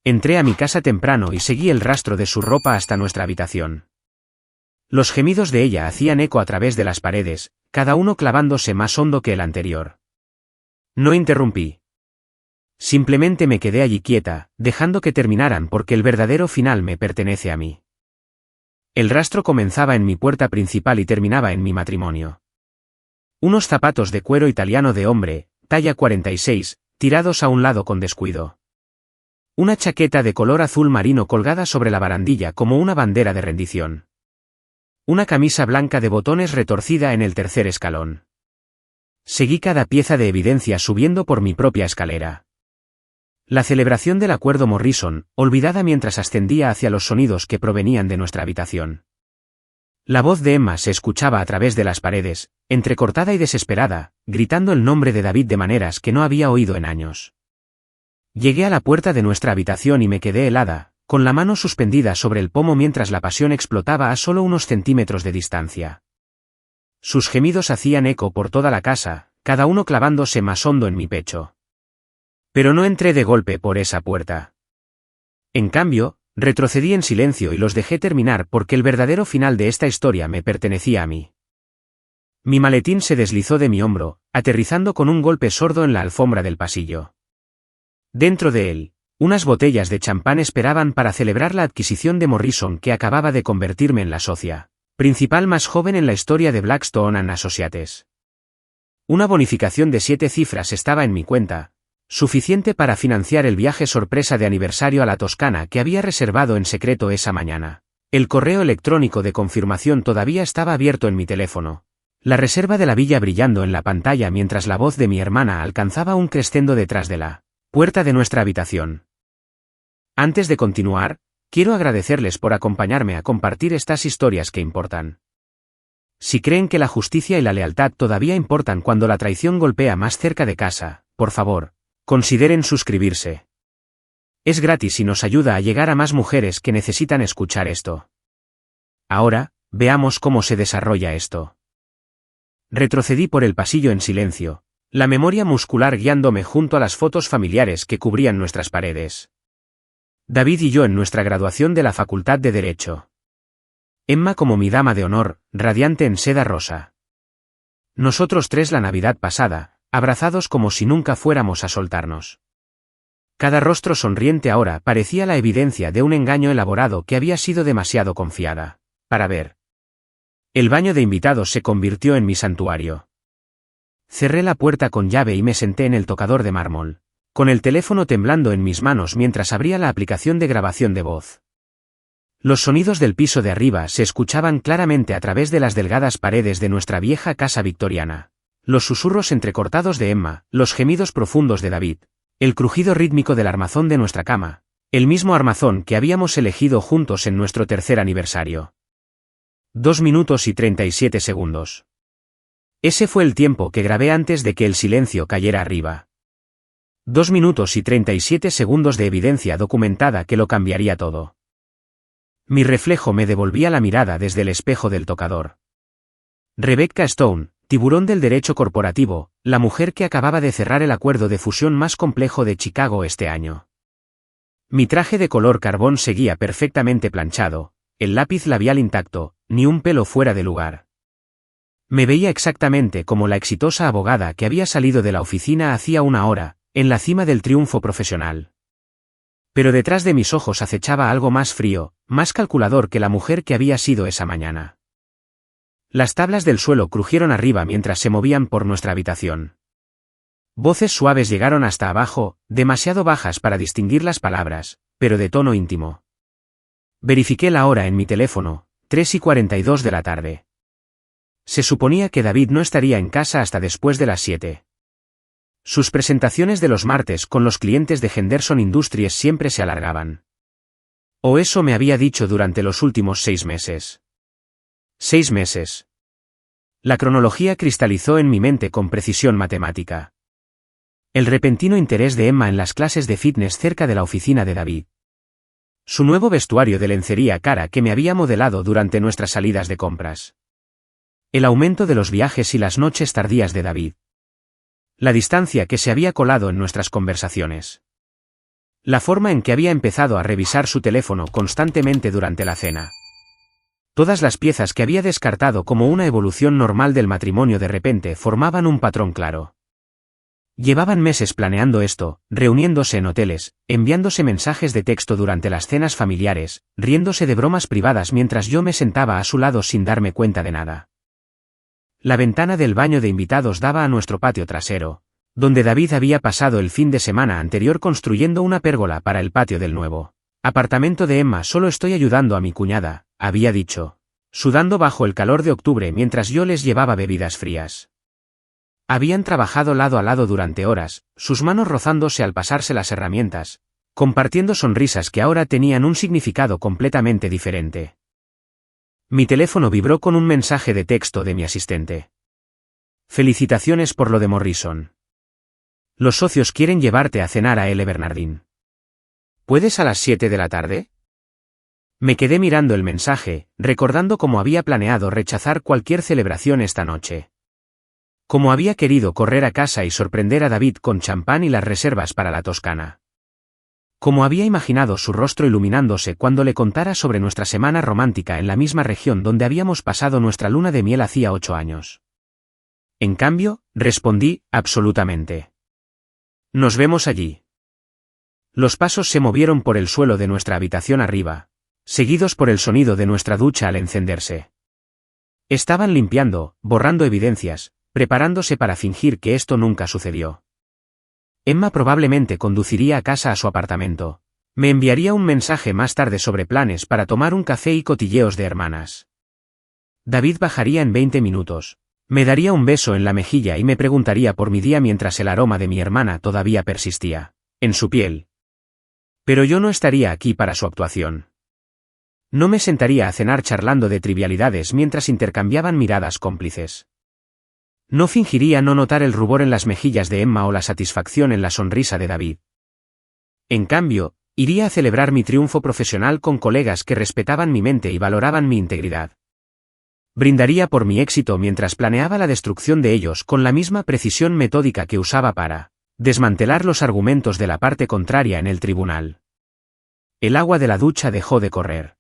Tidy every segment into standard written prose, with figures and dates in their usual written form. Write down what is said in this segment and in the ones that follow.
Entré a mi casa temprano y seguí el rastro de su ropa hasta nuestra habitación. Los gemidos de ella hacían eco a través de las paredes, cada uno clavándose más hondo que el anterior. No interrumpí. Simplemente me quedé allí quieta, dejando que terminaran porque el verdadero final me pertenece a mí. El rastro comenzaba en mi puerta principal y terminaba en mi matrimonio. Unos zapatos de cuero italiano de hombre, talla 46, tirados a un lado con descuido. Una chaqueta de color azul marino colgada sobre la barandilla como una bandera de rendición. Una camisa blanca de botones retorcida en el tercer escalón. Seguí cada pieza de evidencia subiendo por mi propia escalera. La celebración del acuerdo Morrison, olvidada mientras ascendía hacia los sonidos que provenían de nuestra habitación. La voz de Emma se escuchaba a través de las paredes, entrecortada y desesperada, gritando el nombre de David de maneras que no había oído en años. Llegué a la puerta de nuestra habitación y me quedé helada, con la mano suspendida sobre el pomo mientras la pasión explotaba a solo unos centímetros de distancia. Sus gemidos hacían eco por toda la casa, cada uno clavándose más hondo en mi pecho. Pero no entré de golpe por esa puerta. En cambio, retrocedí en silencio y los dejé terminar porque el verdadero final de esta historia me pertenecía a mí. Mi maletín se deslizó de mi hombro, aterrizando con un golpe sordo en la alfombra del pasillo. Dentro de él, unas botellas de champán esperaban para celebrar la adquisición de Morrison que acababa de convertirme en la socia principal más joven en la historia de Blackstone and Associates. Una bonificación de 7 cifras estaba en mi cuenta, suficiente para financiar el viaje sorpresa de aniversario a la Toscana que había reservado en secreto esa mañana. El correo electrónico de confirmación todavía estaba abierto en mi teléfono. La reserva de la villa brillando en la pantalla mientras la voz de mi hermana alcanzaba un crescendo detrás de la puerta de nuestra habitación. Antes de continuar, quiero agradecerles por acompañarme a compartir estas historias que importan. Si creen que la justicia y la lealtad todavía importan cuando la traición golpea más cerca de casa, por favor, consideren suscribirse. Es gratis y nos ayuda a llegar a más mujeres que necesitan escuchar esto. Ahora, veamos cómo se desarrolla esto. Retrocedí por el pasillo en silencio, la memoria muscular guiándome junto a las fotos familiares que cubrían nuestras paredes. David y yo en nuestra graduación de la Facultad de Derecho. Emma como mi dama de honor, radiante en seda rosa. Nosotros tres la Navidad pasada, abrazados como si nunca fuéramos a soltarnos. Cada rostro sonriente ahora parecía la evidencia de un engaño elaborado que había sido demasiado confiada para ver. El baño de invitados se convirtió en mi santuario. Cerré la puerta con llave y me senté en el tocador de mármol, con el teléfono temblando en mis manos mientras abría la aplicación de grabación de voz. Los sonidos del piso de arriba se escuchaban claramente a través de las delgadas paredes de nuestra vieja casa victoriana. Los susurros entrecortados de Emma, los gemidos profundos de David, el crujido rítmico del armazón de nuestra cama, el mismo armazón que habíamos elegido juntos en nuestro tercer aniversario. 2 minutos y 37 segundos. Ese fue el tiempo que grabé antes de que el silencio cayera arriba. 2 minutos y 37 segundos de evidencia documentada que lo cambiaría todo. Mi reflejo me devolvía la mirada desde el espejo del tocador. Rebecca Stone, tiburón del derecho corporativo, la mujer que acababa de cerrar el acuerdo de fusión más complejo de Chicago este año. Mi traje de color carbón seguía perfectamente planchado, el lápiz labial intacto, ni un pelo fuera de lugar. Me veía exactamente como la exitosa abogada que había salido de la oficina hacía una hora, en la cima del triunfo profesional. Pero detrás de mis ojos acechaba algo más frío, más calculador que la mujer que había sido esa mañana. Las tablas del suelo crujieron arriba mientras se movían por nuestra habitación. Voces suaves llegaron hasta abajo, demasiado bajas para distinguir las palabras, pero de tono íntimo. Verifiqué la hora en mi teléfono, 3:42 de la tarde. Se suponía que David no estaría en casa hasta después de las 7. Sus presentaciones de los martes con los clientes de Henderson Industries siempre se alargaban. O eso me había dicho durante los últimos 6 meses. 6 meses. La cronología cristalizó en mi mente con precisión matemática. El repentino interés de Emma en las clases de fitness cerca de la oficina de David. Su nuevo vestuario de lencería cara que me había modelado durante nuestras salidas de compras. El aumento de los viajes y las noches tardías de David. La distancia que se había colado en nuestras conversaciones. La forma en que había empezado a revisar su teléfono constantemente durante la cena. Todas las piezas que había descartado como una evolución normal del matrimonio de repente formaban un patrón claro. Llevaban meses planeando esto, reuniéndose en hoteles, enviándose mensajes de texto durante las cenas familiares, riéndose de bromas privadas mientras yo me sentaba a su lado sin darme cuenta de nada. La ventana del baño de invitados daba a nuestro patio trasero, donde David había pasado el fin de semana anterior construyendo una pérgola para el patio del nuevo apartamento de Emma. Solo estoy ayudando a mi cuñada, había dicho, sudando bajo el calor de octubre mientras yo les llevaba bebidas frías. Habían trabajado lado a lado durante horas, sus manos rozándose al pasarse las herramientas, compartiendo sonrisas que ahora tenían un significado completamente diferente. Mi teléfono vibró con un mensaje de texto de mi asistente. Felicitaciones por lo de Morrison. Los socios quieren llevarte a cenar a L. Bernardin. ¿Puedes a las 7 de la tarde? Me quedé mirando el mensaje, recordando cómo había planeado rechazar cualquier celebración esta noche. Cómo había querido correr a casa y sorprender a David con champán y las reservas para la Toscana. Cómo había imaginado su rostro iluminándose cuando le contara sobre nuestra semana romántica en la misma región donde habíamos pasado nuestra luna de miel hacía 8 años. En cambio, respondí, absolutamente. Nos vemos allí. Los pasos se movieron por el suelo de nuestra habitación arriba, seguidos por el sonido de nuestra ducha al encenderse. Estaban limpiando, borrando evidencias, preparándose para fingir que esto nunca sucedió. Emma probablemente conduciría a casa a su apartamento. Me enviaría un mensaje más tarde sobre planes para tomar un café y cotilleos de hermanas. David bajaría en 20 minutos. Me daría un beso en la mejilla y me preguntaría por mi día mientras el aroma de mi hermana todavía persistía en su piel. Pero yo no estaría aquí para su actuación. No me sentaría a cenar charlando de trivialidades mientras intercambiaban miradas cómplices. No fingiría no notar el rubor en las mejillas de Emma o la satisfacción en la sonrisa de David. En cambio, iría a celebrar mi triunfo profesional con colegas que respetaban mi mente y valoraban mi integridad. Brindaría por mi éxito mientras planeaba la destrucción de ellos con la misma precisión metódica que usaba para desmantelar los argumentos de la parte contraria en el tribunal. El agua de la ducha dejó de correr.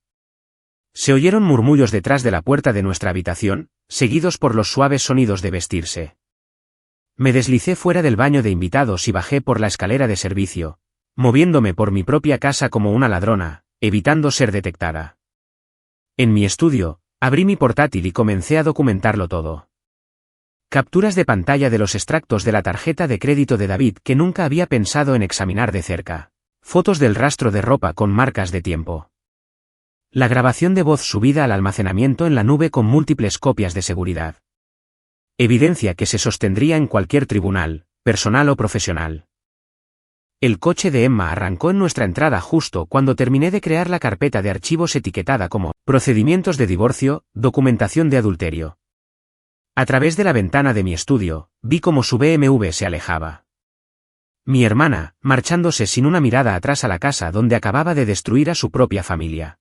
Se oyeron murmullos detrás de la puerta de nuestra habitación, seguidos por los suaves sonidos de vestirse. Me deslicé fuera del baño de invitados y bajé por la escalera de servicio, moviéndome por mi propia casa como una ladrona, evitando ser detectada. En mi estudio, abrí mi portátil y comencé a documentarlo todo. Capturas de pantalla de los extractos de la tarjeta de crédito de David que nunca había pensado en examinar de cerca. Fotos del rastro de ropa con marcas de tiempo. La grabación de voz subida al almacenamiento en la nube con múltiples copias de seguridad. Evidencia que se sostendría en cualquier tribunal, personal o profesional. El coche de Emma arrancó en nuestra entrada justo cuando terminé de crear la carpeta de archivos etiquetada como procedimientos de divorcio, documentación de adulterio. A través de la ventana de mi estudio, vi cómo su BMW se alejaba. Mi hermana, marchándose sin una mirada atrás a la casa donde acababa de destruir a su propia familia.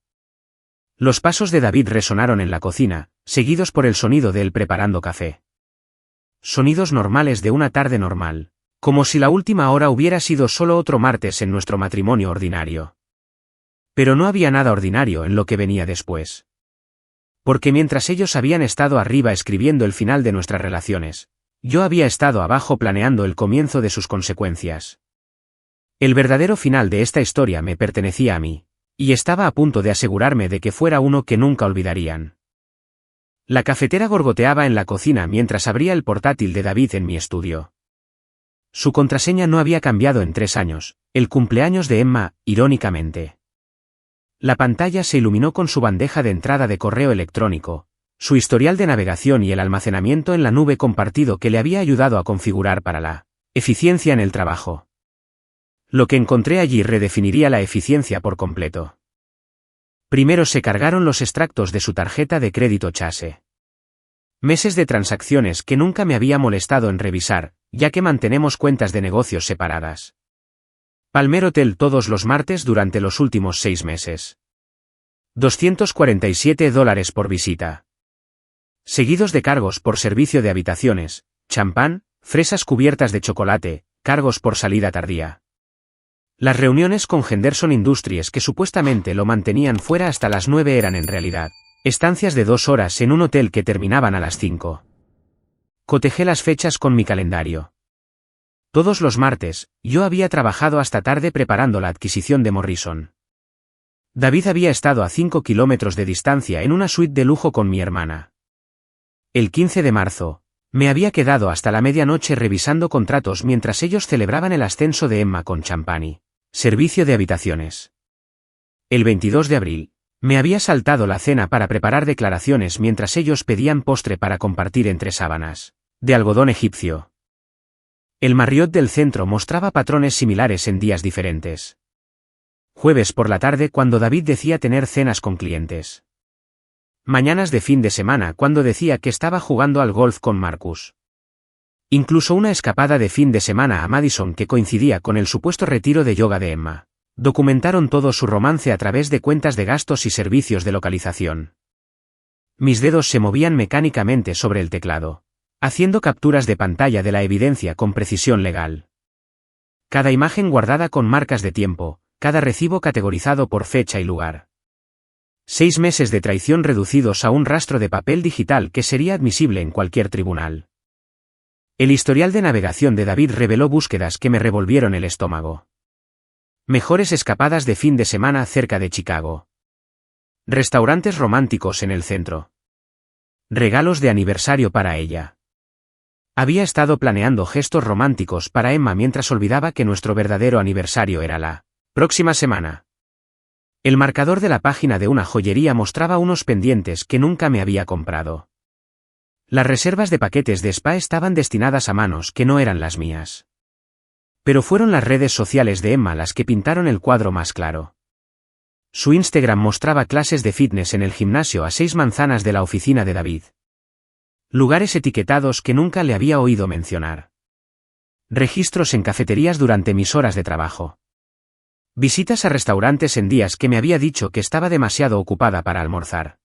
Los pasos de David resonaron en la cocina, seguidos por el sonido de él preparando café. Sonidos normales de una tarde normal, como si la última hora hubiera sido solo otro martes en nuestro matrimonio ordinario. Pero no había nada ordinario en lo que venía después. Porque mientras ellos habían estado arriba escribiendo el final de nuestras relaciones, yo había estado abajo planeando el comienzo de sus consecuencias. El verdadero final de esta historia me pertenecía a mí. Y estaba a punto de asegurarme de que fuera uno que nunca olvidarían. La cafetera gorgoteaba en la cocina mientras abría el portátil de David en mi estudio. Su contraseña no había cambiado en 3 años, el cumpleaños de Emma, irónicamente. La pantalla se iluminó con su bandeja de entrada de correo electrónico, su historial de navegación y el almacenamiento en la nube compartido que le había ayudado a configurar para la eficiencia en el trabajo. Lo que encontré allí redefiniría la eficiencia por completo. Primero se cargaron los extractos de su tarjeta de crédito Chase. Meses de transacciones que nunca me había molestado en revisar, ya que mantenemos cuentas de negocios separadas. Palmer Hotel todos los martes durante los últimos 6 meses. $247 por visita. Seguidos de cargos por servicio de habitaciones, champán, fresas cubiertas de chocolate, cargos por salida tardía. Las reuniones con Henderson Industries que supuestamente lo mantenían fuera hasta las 9 eran en realidad estancias de 2 horas en un hotel que terminaban a las 5. Cotejé las fechas con mi calendario. Todos los martes, yo había trabajado hasta tarde preparando la adquisición de Morrison. David había estado a 5 kilómetros de distancia en una suite de lujo con mi hermana. El 15 de marzo, me había quedado hasta la medianoche revisando contratos mientras ellos celebraban el ascenso de Emma con champán. Servicio de habitaciones. El 22 de abril, me había saltado la cena para preparar declaraciones mientras ellos pedían postre para compartir entre sábanas de algodón egipcio. El Marriott del centro mostraba patrones similares en días diferentes. Jueves por la tarde cuando David decía tener cenas con clientes. Mañanas de fin de semana cuando decía que estaba jugando al golf con Marcus. Incluso una escapada de fin de semana a Madison que coincidía con el supuesto retiro de yoga de Emma. Documentaron todo su romance a través de cuentas de gastos y servicios de localización. Mis dedos se movían mecánicamente sobre el teclado, haciendo capturas de pantalla de la evidencia con precisión legal. Cada imagen guardada con marcas de tiempo, cada recibo categorizado por fecha y lugar. 6 meses de traición reducidos a un rastro de papel digital que sería admisible en cualquier tribunal. El historial de navegación de David reveló búsquedas que me revolvieron el estómago. Mejores escapadas de fin de semana cerca de Chicago. Restaurantes románticos en el centro. Regalos de aniversario para ella. Había estado planeando gestos románticos para Emma mientras olvidaba que nuestro verdadero aniversario era la próxima semana. El marcador de la página de una joyería mostraba unos pendientes que nunca me había comprado. Las reservas de paquetes de spa estaban destinadas a manos que no eran las mías. Pero fueron las redes sociales de Emma las que pintaron el cuadro más claro. Su Instagram mostraba clases de fitness en el gimnasio a 6 manzanas de la oficina de David. Lugares etiquetados que nunca le había oído mencionar. Registros en cafeterías durante mis horas de trabajo. Visitas a restaurantes en días que me había dicho que estaba demasiado ocupada para almorzar.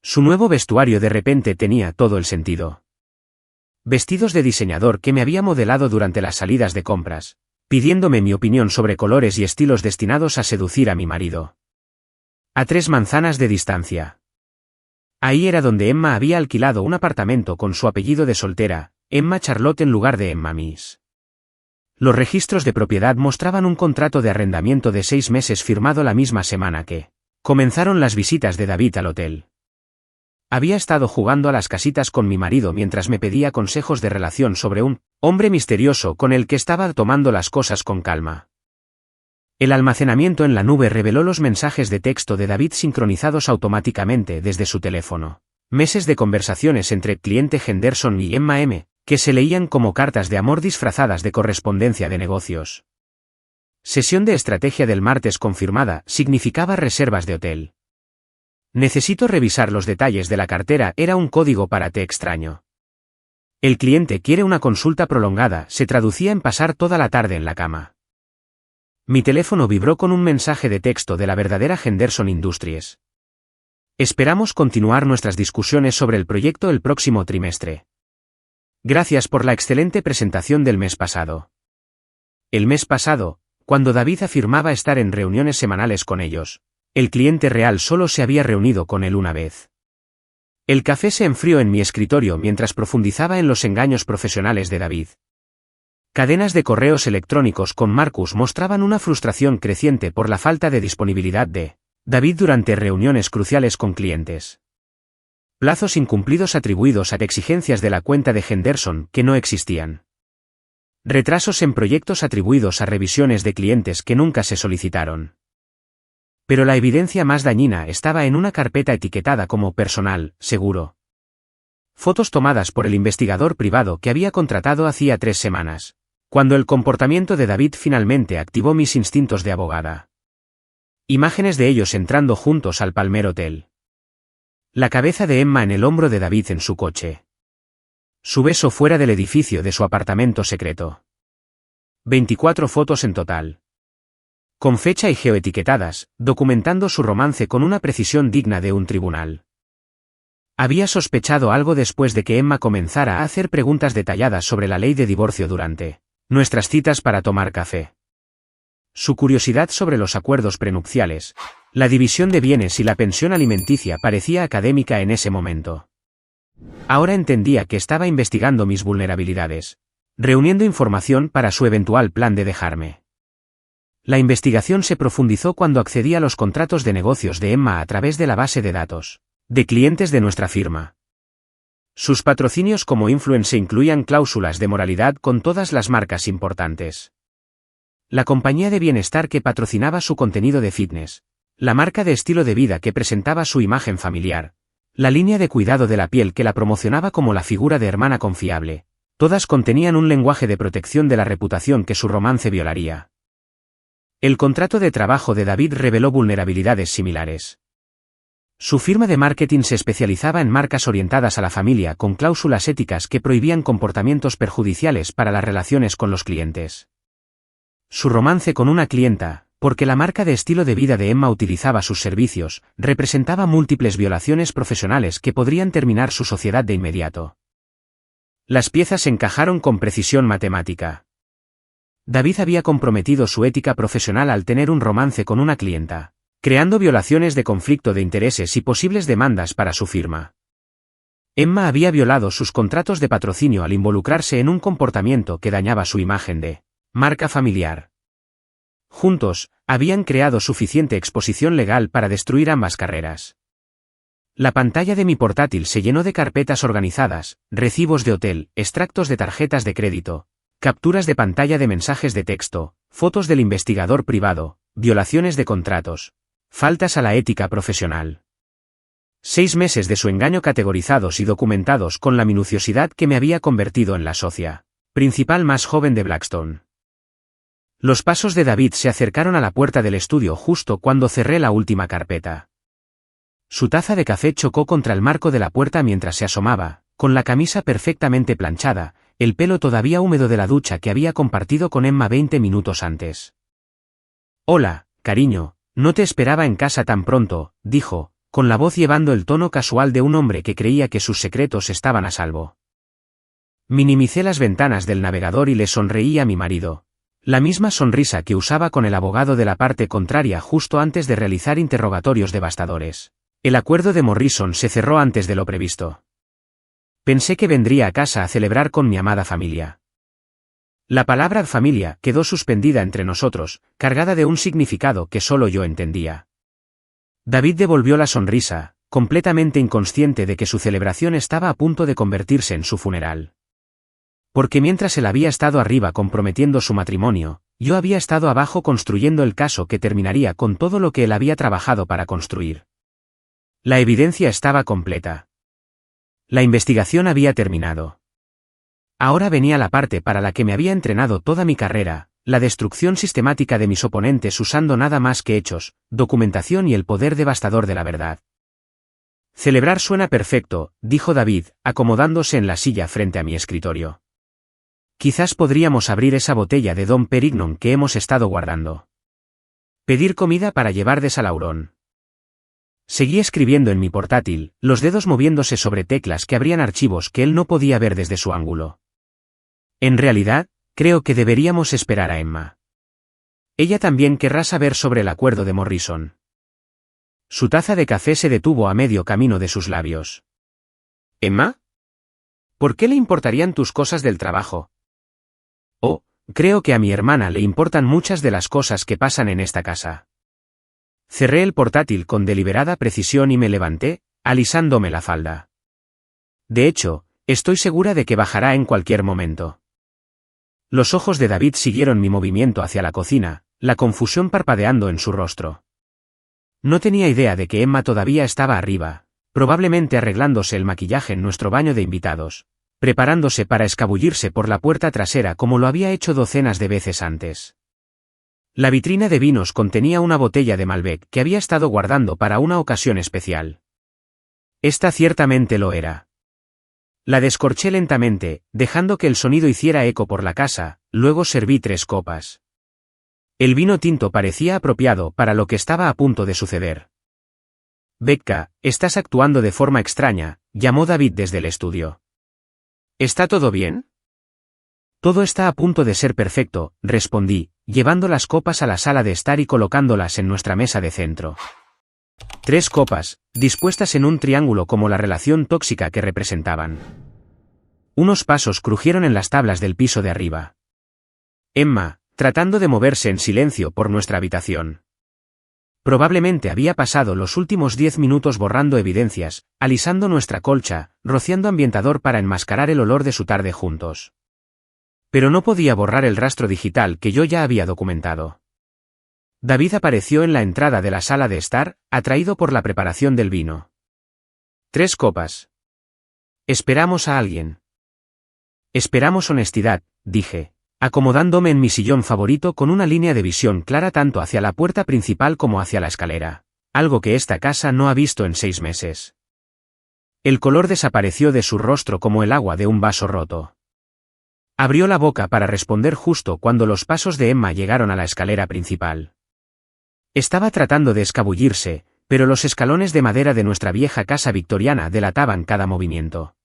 Su nuevo vestuario de repente tenía todo el sentido. Vestidos de diseñador que me había modelado durante las salidas de compras, pidiéndome mi opinión sobre colores y estilos destinados a seducir a mi marido. A 3 manzanas de distancia. Ahí era donde Emma había alquilado un apartamento con su apellido de soltera, Emma Charlotte en lugar de Emma Miss. Los registros de propiedad mostraban un contrato de arrendamiento de 6 meses firmado la misma semana que comenzaron las visitas de David al hotel. Había estado jugando a las casitas con mi marido mientras me pedía consejos de relación sobre un hombre misterioso con el que estaba tomando las cosas con calma. El almacenamiento en la nube reveló los mensajes de texto de David sincronizados automáticamente desde su teléfono. Meses de conversaciones entre cliente Henderson y Emma M., que se leían como cartas de amor disfrazadas de correspondencia de negocios. Sesión de estrategia del martes confirmada significaba reservas de hotel. Necesito revisar los detalles de la cartera era un código para te extraño. El cliente quiere una consulta prolongada se traducía en pasar toda la tarde en la cama. Mi teléfono vibró con un mensaje de texto de la verdadera Henderson Industries. Esperamos continuar nuestras discusiones sobre el proyecto el próximo trimestre. Gracias por la excelente presentación del mes pasado. El mes pasado, cuando David afirmaba estar en reuniones semanales con ellos, el cliente real solo se había reunido con él una vez. El café se enfrió en mi escritorio mientras profundizaba en los engaños profesionales de David. Cadenas de correos electrónicos con Marcus mostraban una frustración creciente por la falta de disponibilidad de David durante reuniones cruciales con clientes. Plazos incumplidos atribuidos a exigencias de la cuenta de Henderson que no existían. Retrasos en proyectos atribuidos a revisiones de clientes que nunca se solicitaron. Pero la evidencia más dañina estaba en una carpeta etiquetada como personal, seguro. Fotos tomadas por el investigador privado que había contratado hacía 3 semanas, cuando el comportamiento de David finalmente activó mis instintos de abogada. Imágenes de ellos entrando juntos al Palmer Hotel. La cabeza de Emma en el hombro de David en su coche. Su beso fuera del edificio de su apartamento secreto. 24 fotos en total. Con fecha y geoetiquetadas, documentando su romance con una precisión digna de un tribunal. Había sospechado algo después de que Emma comenzara a hacer preguntas detalladas sobre la ley de divorcio durante nuestras citas para tomar café. Su curiosidad sobre los acuerdos prenupciales, la división de bienes y la pensión alimenticia parecía académica en ese momento. Ahora entendía que estaba investigando mis vulnerabilidades, reuniendo información para su eventual plan de dejarme. La investigación se profundizó cuando accedí a los contratos de negocios de Emma a través de la base de datos de clientes de nuestra firma. Sus patrocinios como influencer incluían cláusulas de moralidad con todas las marcas importantes. La compañía de bienestar que patrocinaba su contenido de fitness, la marca de estilo de vida que presentaba su imagen familiar, la línea de cuidado de la piel que la promocionaba como la figura de hermana confiable, todas contenían un lenguaje de protección de la reputación que su romance violaría. El contrato de trabajo de David reveló vulnerabilidades similares. Su firma de marketing se especializaba en marcas orientadas a la familia con cláusulas éticas que prohibían comportamientos perjudiciales para las relaciones con los clientes. Su romance con una clienta, porque la marca de estilo de vida de Emma utilizaba sus servicios, representaba múltiples violaciones profesionales que podrían terminar su sociedad de inmediato. Las piezas encajaron con precisión matemática. David había comprometido su ética profesional al tener un romance con una clienta, creando violaciones de conflicto de intereses y posibles demandas para su firma. Emma había violado sus contratos de patrocinio al involucrarse en un comportamiento que dañaba su imagen de marca familiar. Juntos, habían creado suficiente exposición legal para destruir ambas carreras. La pantalla de mi portátil se llenó de carpetas organizadas, recibos de hotel, extractos de tarjetas de crédito, capturas de pantalla de mensajes de texto, fotos del investigador privado, violaciones de contratos, faltas a la ética profesional. 6 meses de su engaño categorizados y documentados con la minuciosidad que me había convertido en la socia principal más joven de Blackstone. Los pasos de David se acercaron a la puerta del estudio justo cuando cerré la última carpeta. Su taza de café chocó contra el marco de la puerta mientras se asomaba, con la camisa perfectamente planchada, el pelo todavía húmedo de la ducha que había compartido con Emma 20 minutos antes. «Hola, cariño, no te esperaba en casa tan pronto», dijo, con la voz llevando el tono casual de un hombre que creía que sus secretos estaban a salvo. Minimicé las ventanas del navegador y le sonreí a mi marido. La misma sonrisa que usaba con el abogado de la parte contraria justo antes de realizar interrogatorios devastadores. El acuerdo de Morrison se cerró antes de lo previsto. Pensé que vendría a casa a celebrar con mi amada familia. La palabra familia quedó suspendida entre nosotros, cargada de un significado que solo yo entendía. David devolvió la sonrisa, completamente inconsciente de que su celebración estaba a punto de convertirse en su funeral. Porque mientras él había estado arriba comprometiendo su matrimonio, yo había estado abajo construyendo el caso que terminaría con todo lo que él había trabajado para construir. La evidencia estaba completa. La investigación había terminado. Ahora venía la parte para la que me había entrenado toda mi carrera, la destrucción sistemática de mis oponentes usando nada más que hechos, documentación y el poder devastador de la verdad. Celebrar suena perfecto, dijo David, acomodándose en la silla frente a mi escritorio. Quizás podríamos abrir esa botella de Dom Perignon que hemos estado guardando. Pedir comida para llevar de Salaurón. Seguí escribiendo en mi portátil, los dedos moviéndose sobre teclas que abrían archivos que él no podía ver desde su ángulo. En realidad, creo que deberíamos esperar a Emma. Ella también querrá saber sobre el acuerdo de Morrison. Su taza de café se detuvo a medio camino de sus labios. ¿Emma? ¿Por qué le importarían tus cosas del trabajo? Oh, creo que a mi hermana le importan muchas de las cosas que pasan en esta casa. Cerré el portátil con deliberada precisión y me levanté, alisándome la falda. De hecho, estoy segura de que bajará en cualquier momento. Los ojos de David siguieron mi movimiento hacia la cocina, la confusión parpadeando en su rostro. No tenía idea de que Emma todavía estaba arriba, probablemente arreglándose el maquillaje en nuestro baño de invitados, preparándose para escabullirse por la puerta trasera como lo había hecho docenas de veces antes. La vitrina de vinos contenía una botella de Malbec que había estado guardando para una ocasión especial. Esta ciertamente lo era. La descorché lentamente, dejando que el sonido hiciera eco por la casa, luego serví 3 copas. El vino tinto parecía apropiado para lo que estaba a punto de suceder. «Becca, estás actuando de forma extraña», llamó David desde el estudio. ¿Está todo bien? Todo está a punto de ser perfecto, respondí, llevando las copas a la sala de estar y colocándolas en nuestra mesa de centro. 3 copas, dispuestas en un triángulo como la relación tóxica que representaban. Unos pasos crujieron en las tablas del piso de arriba. Emma, tratando de moverse en silencio por nuestra habitación. Probablemente había pasado los últimos 10 minutos borrando evidencias, alisando nuestra colcha, rociando ambientador para enmascarar el olor de su tarde juntos. Pero no podía borrar el rastro digital que yo ya había documentado. David apareció en la entrada de la sala de estar, atraído por la preparación del vino. 3 copas. Esperamos a alguien. Esperamos honestidad, dije, acomodándome en mi sillón favorito con una línea de visión clara tanto hacia la puerta principal como hacia la escalera, algo que esta casa no ha visto en 6 meses. El color desapareció de su rostro como el agua de un vaso roto. Abrió la boca para responder justo cuando los pasos de Emma llegaron a la escalera principal. Estaba tratando de escabullirse, pero los escalones de madera de nuestra vieja casa victoriana delataban cada movimiento.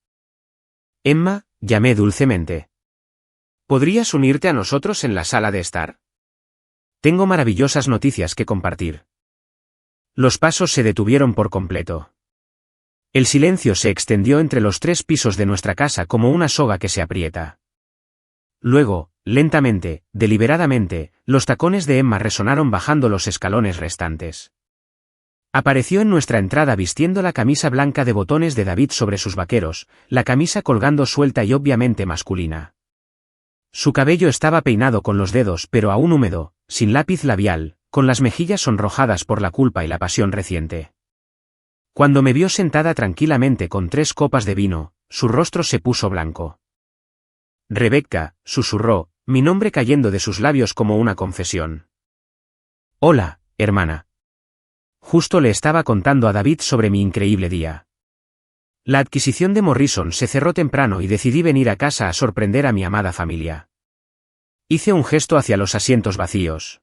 Emma, llamé dulcemente. ¿Podrías unirte a nosotros en la sala de estar? Tengo maravillosas noticias que compartir. Los pasos se detuvieron por completo. El silencio se extendió entre los 3 pisos de nuestra casa como una soga que se aprieta. Luego, lentamente, deliberadamente, los tacones de Emma resonaron bajando los escalones restantes. Apareció en nuestra entrada vistiendo la camisa blanca de botones de David sobre sus vaqueros, la camisa colgando suelta y obviamente masculina. Su cabello estaba peinado con los dedos pero aún húmedo, sin lápiz labial, con las mejillas sonrojadas por la culpa y la pasión reciente. Cuando me vio sentada tranquilamente con 3 copas de vino, su rostro se puso blanco. Rebecca, susurró, mi nombre cayendo de sus labios como una confesión. Hola, hermana. Justo le estaba contando a David sobre mi increíble día. La adquisición de Morrison se cerró temprano y decidí venir a casa a sorprender a mi amada familia. Hice un gesto hacia los asientos vacíos.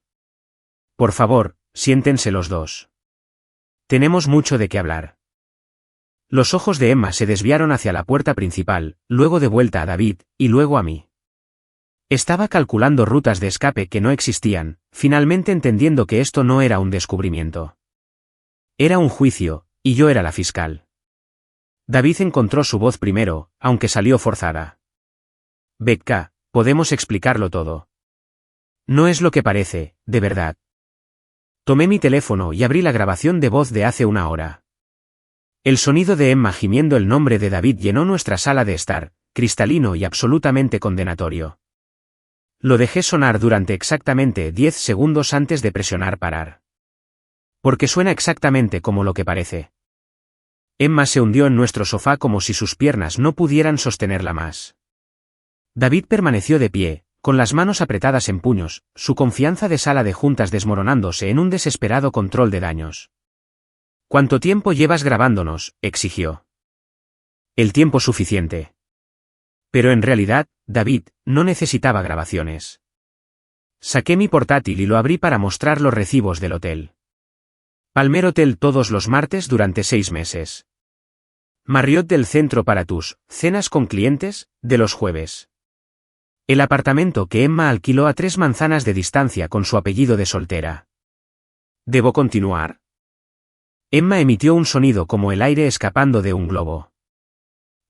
Por favor, siéntense los dos. Tenemos mucho de qué hablar. Los ojos de Emma se desviaron hacia la puerta principal, luego de vuelta a David, y luego a mí. Estaba calculando rutas de escape que no existían, finalmente entendiendo que esto no era un descubrimiento. Era un juicio, y yo era la fiscal. David encontró su voz primero, aunque salió forzada. Becca, podemos explicarlo todo. No es lo que parece, de verdad. Tomé mi teléfono y abrí la grabación de voz de hace una hora. El sonido de Emma gimiendo el nombre de David llenó nuestra sala de estar, cristalino y absolutamente condenatorio. Lo dejé sonar durante exactamente 10 segundos antes de presionar parar. Porque suena exactamente como lo que parece. Emma se hundió en nuestro sofá como si sus piernas no pudieran sostenerla más. David permaneció de pie, con las manos apretadas en puños, su confianza de sala de juntas desmoronándose en un desesperado control de daños. ¿Cuánto tiempo llevas grabándonos?, exigió. El tiempo suficiente. Pero en realidad, David, no necesitaba grabaciones. Saqué mi portátil y lo abrí para mostrar los recibos del hotel. Palmer Hotel todos los martes durante 6 meses. Marriott del centro para tus cenas con clientes, de los jueves. El apartamento que Emma alquiló a 3 manzanas de distancia con su apellido de soltera. ¿Debo continuar? Emma emitió un sonido como el aire escapando de un globo.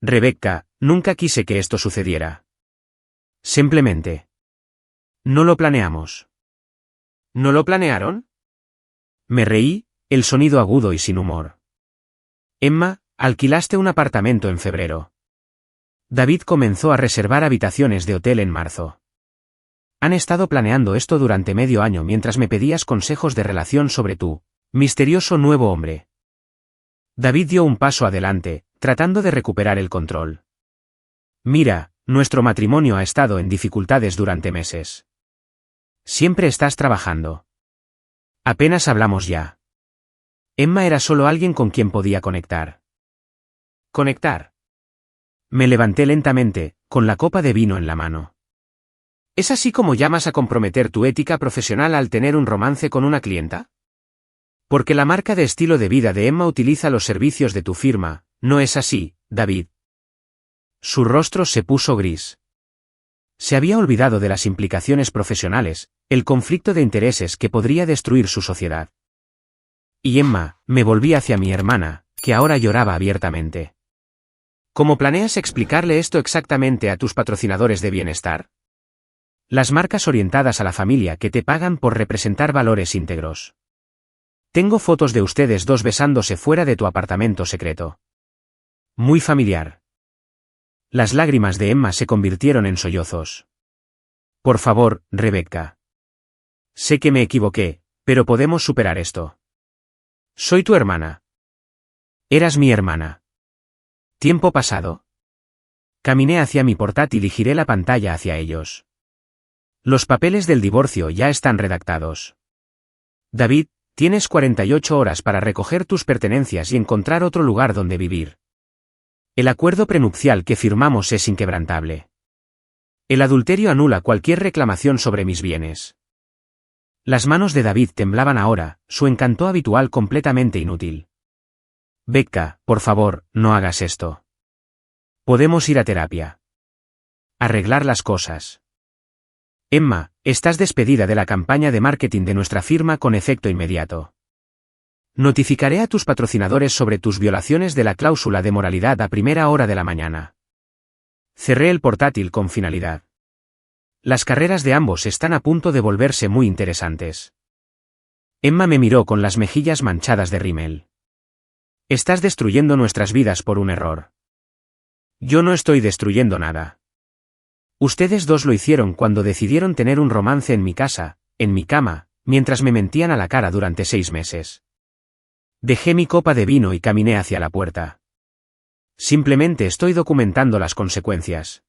Rebecca, nunca quise que esto sucediera. Simplemente. No lo planeamos. ¿No lo planearon? Me reí, el sonido agudo y sin humor. Emma, alquilaste un apartamento en febrero. David comenzó a reservar habitaciones de hotel en marzo. Han estado planeando esto durante medio año mientras me pedías consejos de relación sobre tu misterioso nuevo hombre. David dio un paso adelante, tratando de recuperar el control. Mira, nuestro matrimonio ha estado en dificultades durante meses. Siempre estás trabajando. Apenas hablamos ya. Emma era solo alguien con quien podía conectar. ¿Conectar? Me levanté lentamente, con la copa de vino en la mano. ¿Es así como llamas a comprometer tu ética profesional al tener un romance con una clienta? Porque la marca de estilo de vida de Emma utiliza los servicios de tu firma, ¿no es así, David? Su rostro se puso gris. Se había olvidado de las implicaciones profesionales, El conflicto de intereses que podría destruir su sociedad. Y Emma, me volví hacia mi hermana, que ahora lloraba abiertamente. ¿Cómo planeas explicarle esto exactamente a tus patrocinadores de bienestar? Las marcas orientadas a la familia que te pagan por representar valores íntegros. Tengo fotos de ustedes dos besándose fuera de tu apartamento secreto. Muy familiar. Las lágrimas de Emma se convirtieron en sollozos. Por favor, Rebecca. Sé que me equivoqué, pero podemos superar esto. Soy tu hermana. Eras mi hermana. Tiempo pasado. Caminé hacia mi portátil y giré la pantalla hacia ellos. Los papeles del divorcio ya están redactados. David, tienes 48 horas para recoger tus pertenencias y encontrar otro lugar donde vivir. El acuerdo prenupcial que firmamos es inquebrantable. El adulterio anula cualquier reclamación sobre mis bienes. Las manos de David temblaban ahora, su encanto habitual completamente inútil. Becca, por favor, no hagas esto. Podemos ir a terapia. Arreglar las cosas. Emma, estás despedida de la campaña de marketing de nuestra firma con efecto inmediato. Notificaré a tus patrocinadores sobre tus violaciones de la cláusula de moralidad a primera hora de la mañana. Cerré el portátil con finalidad. Las carreras de ambos están a punto de volverse muy interesantes. Emma me miró con las mejillas manchadas de rímel. Estás destruyendo nuestras vidas por un error. Yo no estoy destruyendo nada. Ustedes dos lo hicieron cuando decidieron tener un romance en mi casa, en mi cama, mientras me mentían a la cara durante 6 meses. Dejé mi copa de vino y caminé hacia la puerta. Simplemente estoy documentando las consecuencias.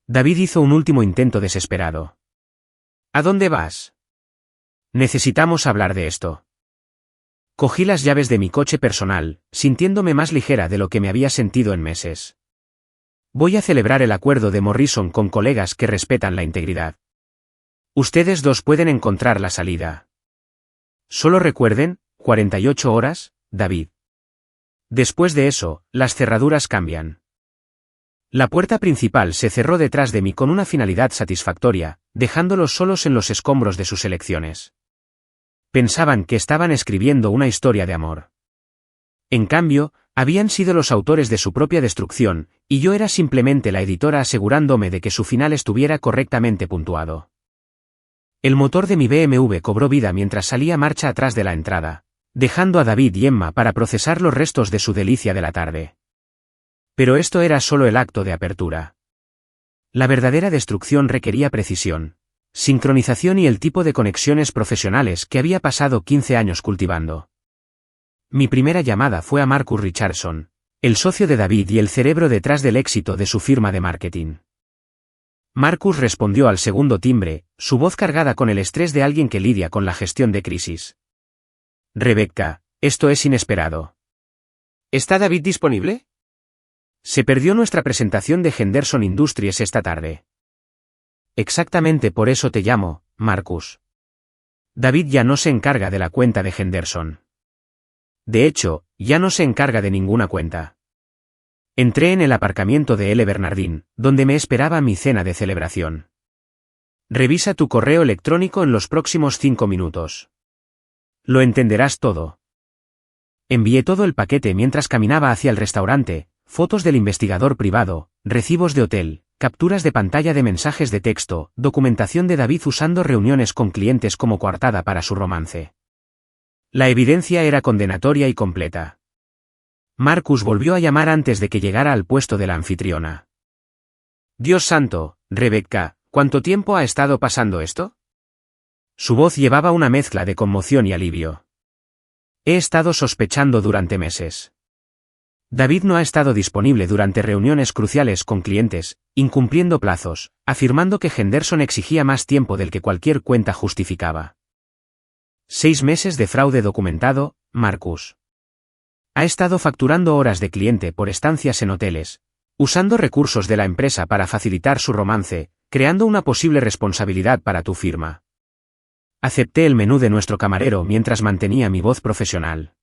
David hizo un último intento desesperado. ¿A dónde vas? Necesitamos hablar de esto. Cogí las llaves de mi coche personal, sintiéndome más ligera de lo que me había sentido en meses. Voy a celebrar el acuerdo de Morrison con colegas que respetan la integridad. Ustedes dos pueden encontrar la salida. Solo recuerden, 48 horas, David. Después de eso, las cerraduras cambian. La puerta principal se cerró detrás de mí con una finalidad satisfactoria, dejándolos solos en los escombros de sus elecciones. Pensaban que estaban escribiendo una historia de amor. En cambio, habían sido los autores de su propia destrucción, y yo era simplemente la editora asegurándome de que su final estuviera correctamente puntuado. El motor de mi BMW cobró vida mientras salía marcha atrás de la entrada, dejando a David y Emma para procesar los restos de su delicia de la tarde. Pero esto era solo el acto de apertura. La verdadera destrucción requería precisión, sincronización y el tipo de conexiones profesionales que había pasado 15 años cultivando. Mi primera llamada fue a Marcus Richardson, el socio de David y el cerebro detrás del éxito de su firma de marketing. Marcus respondió al segundo timbre, su voz cargada con el estrés de alguien que lidia con la gestión de crisis. Rebecca, esto es inesperado. ¿Está David disponible? Se perdió nuestra presentación de Henderson Industries esta tarde. Exactamente por eso te llamo, Marcus. David ya no se encarga de la cuenta de Henderson. De hecho, ya no se encarga de ninguna cuenta. Entré en el aparcamiento de L. Bernardin, donde me esperaba mi cena de celebración. Revisa tu correo electrónico en los próximos 5 minutos. Lo entenderás todo. Envié todo el paquete mientras caminaba hacia el restaurante, fotos del investigador privado, recibos de hotel, capturas de pantalla de mensajes de texto, documentación de David usando reuniones con clientes como coartada para su romance. La evidencia era condenatoria y completa. Marcus volvió a llamar antes de que llegara al puesto de la anfitriona. Dios santo, Rebecca, ¿cuánto tiempo ha estado pasando esto? Su voz llevaba una mezcla de conmoción y alivio. He estado sospechando durante meses. David no ha estado disponible durante reuniones cruciales con clientes, incumpliendo plazos, afirmando que Henderson exigía más tiempo del que cualquier cuenta justificaba. 6 meses de fraude documentado, Marcus. Ha estado facturando horas de cliente por estancias en hoteles, usando recursos de la empresa para facilitar su romance, creando una posible responsabilidad para tu firma. Acepté el menú de nuestro camarero mientras mantenía mi voz profesional.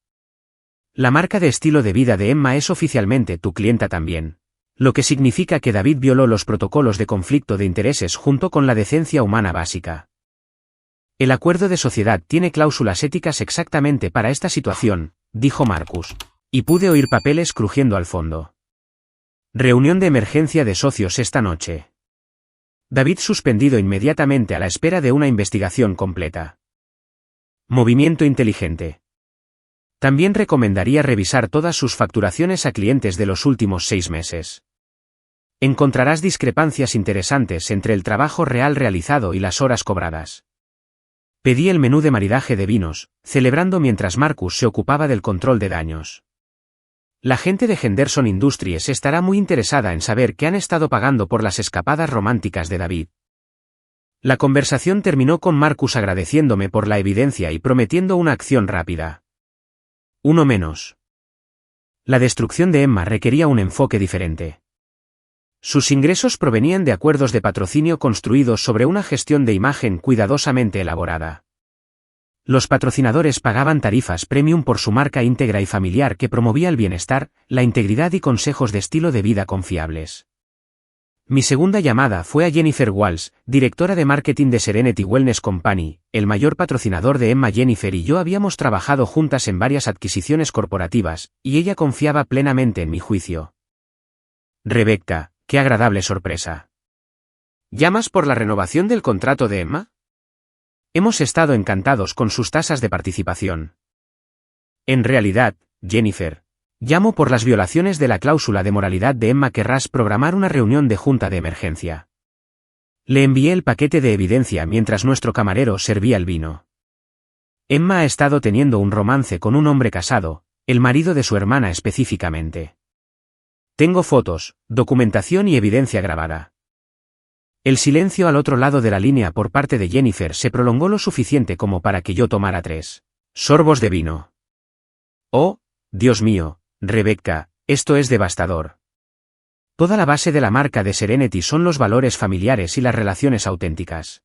La marca de estilo de vida de Emma es oficialmente tu clienta también, lo que significa que David violó los protocolos de conflicto de intereses junto con la decencia humana básica. El acuerdo de sociedad tiene cláusulas éticas exactamente para esta situación, dijo Marcus. Y pude oír papeles crujiendo al fondo. Reunión de emergencia de socios esta noche. David suspendido inmediatamente a la espera de una investigación completa. Movimiento inteligente. También recomendaría revisar todas sus facturaciones a clientes de los últimos 6 meses. Encontrarás discrepancias interesantes entre el trabajo real realizado y las horas cobradas. Pedí el menú de maridaje de vinos, celebrando mientras Marcus se ocupaba del control de daños. La gente de Henderson Industries estará muy interesada en saber qué han estado pagando por las escapadas románticas de David. La conversación terminó con Marcus agradeciéndome por la evidencia y prometiendo una acción rápida. Uno menos. La destrucción de Emma requería un enfoque diferente. Sus ingresos provenían de acuerdos de patrocinio construidos sobre una gestión de imagen cuidadosamente elaborada. Los patrocinadores pagaban tarifas premium por su marca íntegra y familiar que promovía el bienestar, la integridad y consejos de estilo de vida confiables. Mi segunda llamada fue a Jennifer Walsh, directora de marketing de Serenity Wellness Company, el mayor patrocinador de Emma. Jennifer y yo habíamos trabajado juntas en varias adquisiciones corporativas, y ella confiaba plenamente en mi juicio. Rebecca, qué agradable sorpresa. ¿Llamas por la renovación del contrato de Emma? Hemos estado encantados con sus tasas de participación. En realidad, Jennifer, llamo por las violaciones de la cláusula de moralidad de Emma. Querrás programar una reunión de junta de emergencia. Le envié el paquete de evidencia mientras nuestro camarero servía el vino. Emma ha estado teniendo un romance con un hombre casado, el marido de su hermana específicamente. Tengo fotos, documentación y evidencia grabada. El silencio al otro lado de la línea por parte de Jennifer se prolongó lo suficiente como para que yo tomara 3 sorbos de vino. Oh, Dios mío, Rebecca, esto es devastador. Toda la base de la marca de Serenity son los valores familiares y las relaciones auténticas.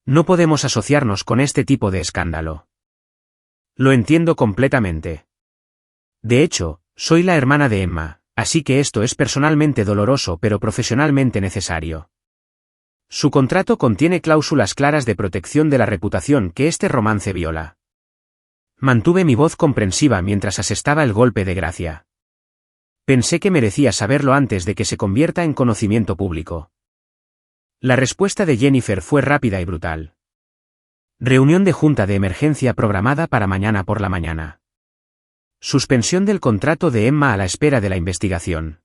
No podemos asociarnos con este tipo de escándalo. Lo entiendo completamente. De hecho, soy la hermana de Emma, así que esto es personalmente doloroso pero profesionalmente necesario. Su contrato contiene cláusulas claras de protección de la reputación que este romance viola. Mantuve mi voz comprensiva mientras asestaba el golpe de gracia. Pensé que merecía saberlo antes de que se convierta en conocimiento público. La respuesta de Jennifer fue rápida y brutal. Reunión de junta de emergencia programada para mañana por la mañana. Suspensión del contrato de Emma a la espera de la investigación.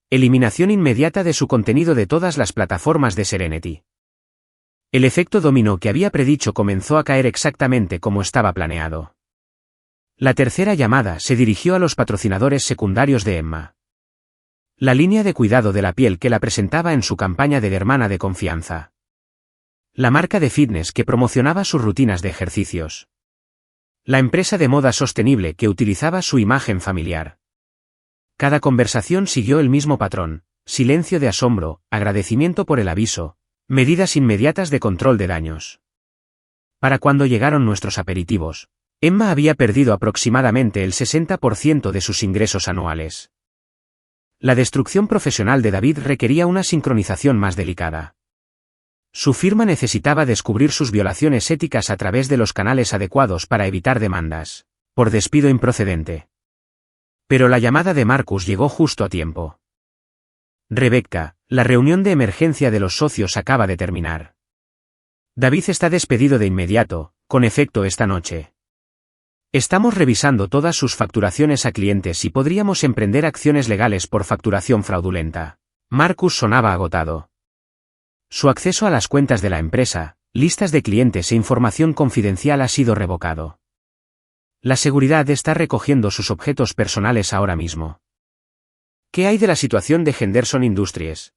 Eliminación inmediata de su contenido de todas las plataformas de Serenity. El efecto dominó que había predicho comenzó a caer exactamente como estaba planeado. La tercera llamada se dirigió a los patrocinadores secundarios de Emma. La línea de cuidado de la piel que la presentaba en su campaña de hermana de confianza. La marca de fitness que promocionaba sus rutinas de ejercicios. La empresa de moda sostenible que utilizaba su imagen familiar. Cada conversación siguió el mismo patrón: silencio de asombro, agradecimiento por el aviso, medidas inmediatas de control de daños. Para cuando llegaron nuestros aperitivos, Emma había perdido aproximadamente el 60% de sus ingresos anuales. La destrucción profesional de David requería una sincronización más delicada. Su firma necesitaba descubrir sus violaciones éticas a través de los canales adecuados para evitar demandas por despido improcedente. Pero la llamada de Marcus llegó justo a tiempo. Rebecca, la reunión de emergencia de los socios acaba de terminar. David está despedido de inmediato, con efecto esta noche. Estamos revisando todas sus facturaciones a clientes y podríamos emprender acciones legales por facturación fraudulenta. Marcus sonaba agotado. Su acceso a las cuentas de la empresa, listas de clientes e información confidencial ha sido revocado. La seguridad está recogiendo sus objetos personales ahora mismo. ¿Qué hay de la situación de Henderson Industries?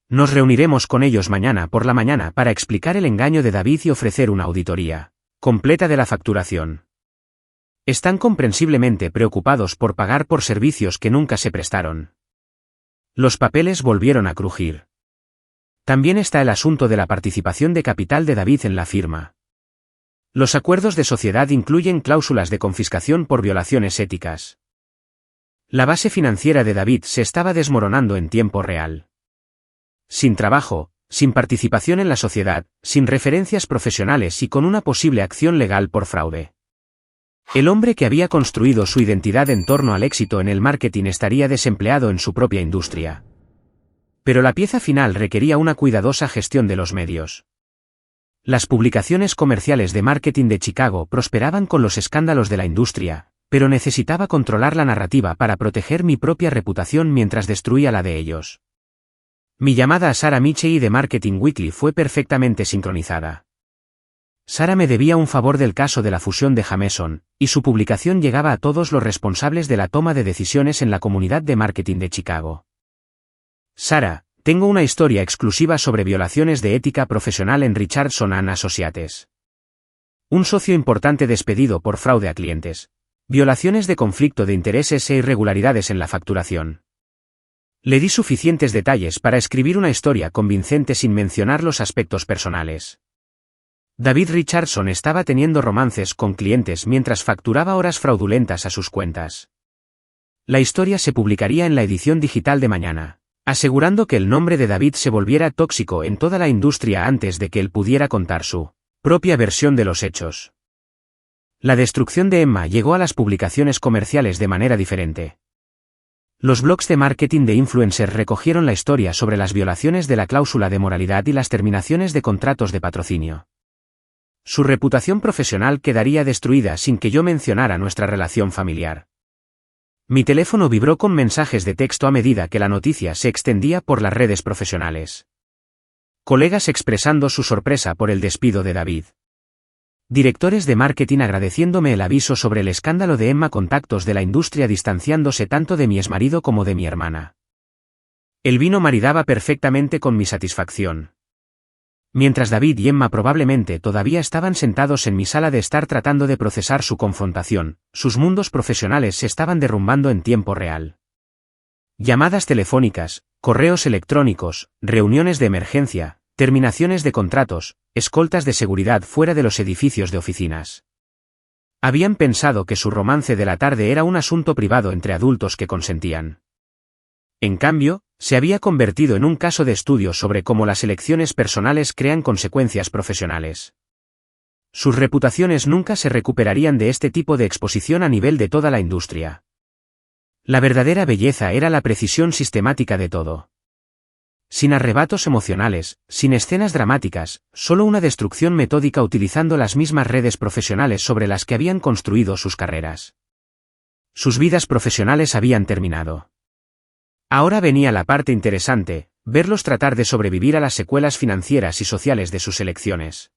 Nos reuniremos con ellos mañana por la mañana para explicar el engaño de David y ofrecer una auditoría completa de la facturación. Están comprensiblemente preocupados por pagar por servicios que nunca se prestaron. Los papeles volvieron a crujir. También está el asunto de la participación de capital de David en la firma. Los acuerdos de sociedad incluyen cláusulas de confiscación por violaciones éticas. La base financiera de David se estaba desmoronando en tiempo real. Sin trabajo, sin participación en la sociedad, sin referencias profesionales y con una posible acción legal por fraude. El hombre que había construido su identidad en torno al éxito en el marketing estaría desempleado en su propia industria. Pero la pieza final requería una cuidadosa gestión de los medios. Las publicaciones comerciales de marketing de Chicago prosperaban con los escándalos de la industria, pero necesitaba controlar la narrativa para proteger mi propia reputación mientras destruía la de ellos. Mi llamada a Sarah Micheli de Marketing Weekly fue perfectamente sincronizada. Sarah me debía un favor del caso de la fusión de Jameson, y su publicación llegaba a todos los responsables de la toma de decisiones en la comunidad de marketing de Chicago. Sarah, tengo una historia exclusiva sobre violaciones de ética profesional en Richardson & Associates. Un socio importante despedido por fraude a clientes. Violaciones de conflicto de intereses e irregularidades en la facturación. Le di suficientes detalles para escribir una historia convincente sin mencionar los aspectos personales. David Richardson estaba teniendo romances con clientes mientras facturaba horas fraudulentas a sus cuentas. La historia se publicaría en la edición digital de mañana, asegurando que el nombre de David se volviera tóxico en toda la industria antes de que él pudiera contar su propia versión de los hechos. La destrucción de Emma llegó a las publicaciones comerciales de manera diferente. Los blogs de marketing de influencers recogieron la historia sobre las violaciones de la cláusula de moralidad y las terminaciones de contratos de patrocinio. Su reputación profesional quedaría destruida sin que yo mencionara nuestra relación familiar. Mi teléfono vibró con mensajes de texto a medida que la noticia se extendía por las redes profesionales. Colegas expresando su sorpresa por el despido de David. Directores de marketing agradeciéndome el aviso sobre el escándalo de Emma, contactos de la industria distanciándose tanto de mi exmarido como de mi hermana. El vino maridaba perfectamente con mi satisfacción. Mientras David y Emma probablemente todavía estaban sentados en mi sala de estar tratando de procesar su confrontación, sus mundos profesionales se estaban derrumbando en tiempo real. Llamadas telefónicas, correos electrónicos, reuniones de emergencia, terminaciones de contratos, escoltas de seguridad fuera de los edificios de oficinas. Habían pensado que su romance de la tarde era un asunto privado entre adultos que consentían. En cambio, se había convertido en un caso de estudio sobre cómo las elecciones personales crean consecuencias profesionales. Sus reputaciones nunca se recuperarían de este tipo de exposición a nivel de toda la industria. La verdadera belleza era la precisión sistemática de todo. Sin arrebatos emocionales, sin escenas dramáticas, solo una destrucción metódica utilizando las mismas redes profesionales sobre las que habían construido sus carreras. Sus vidas profesionales habían terminado. Ahora venía la parte interesante, verlos tratar de sobrevivir a las secuelas financieras y sociales de sus elecciones.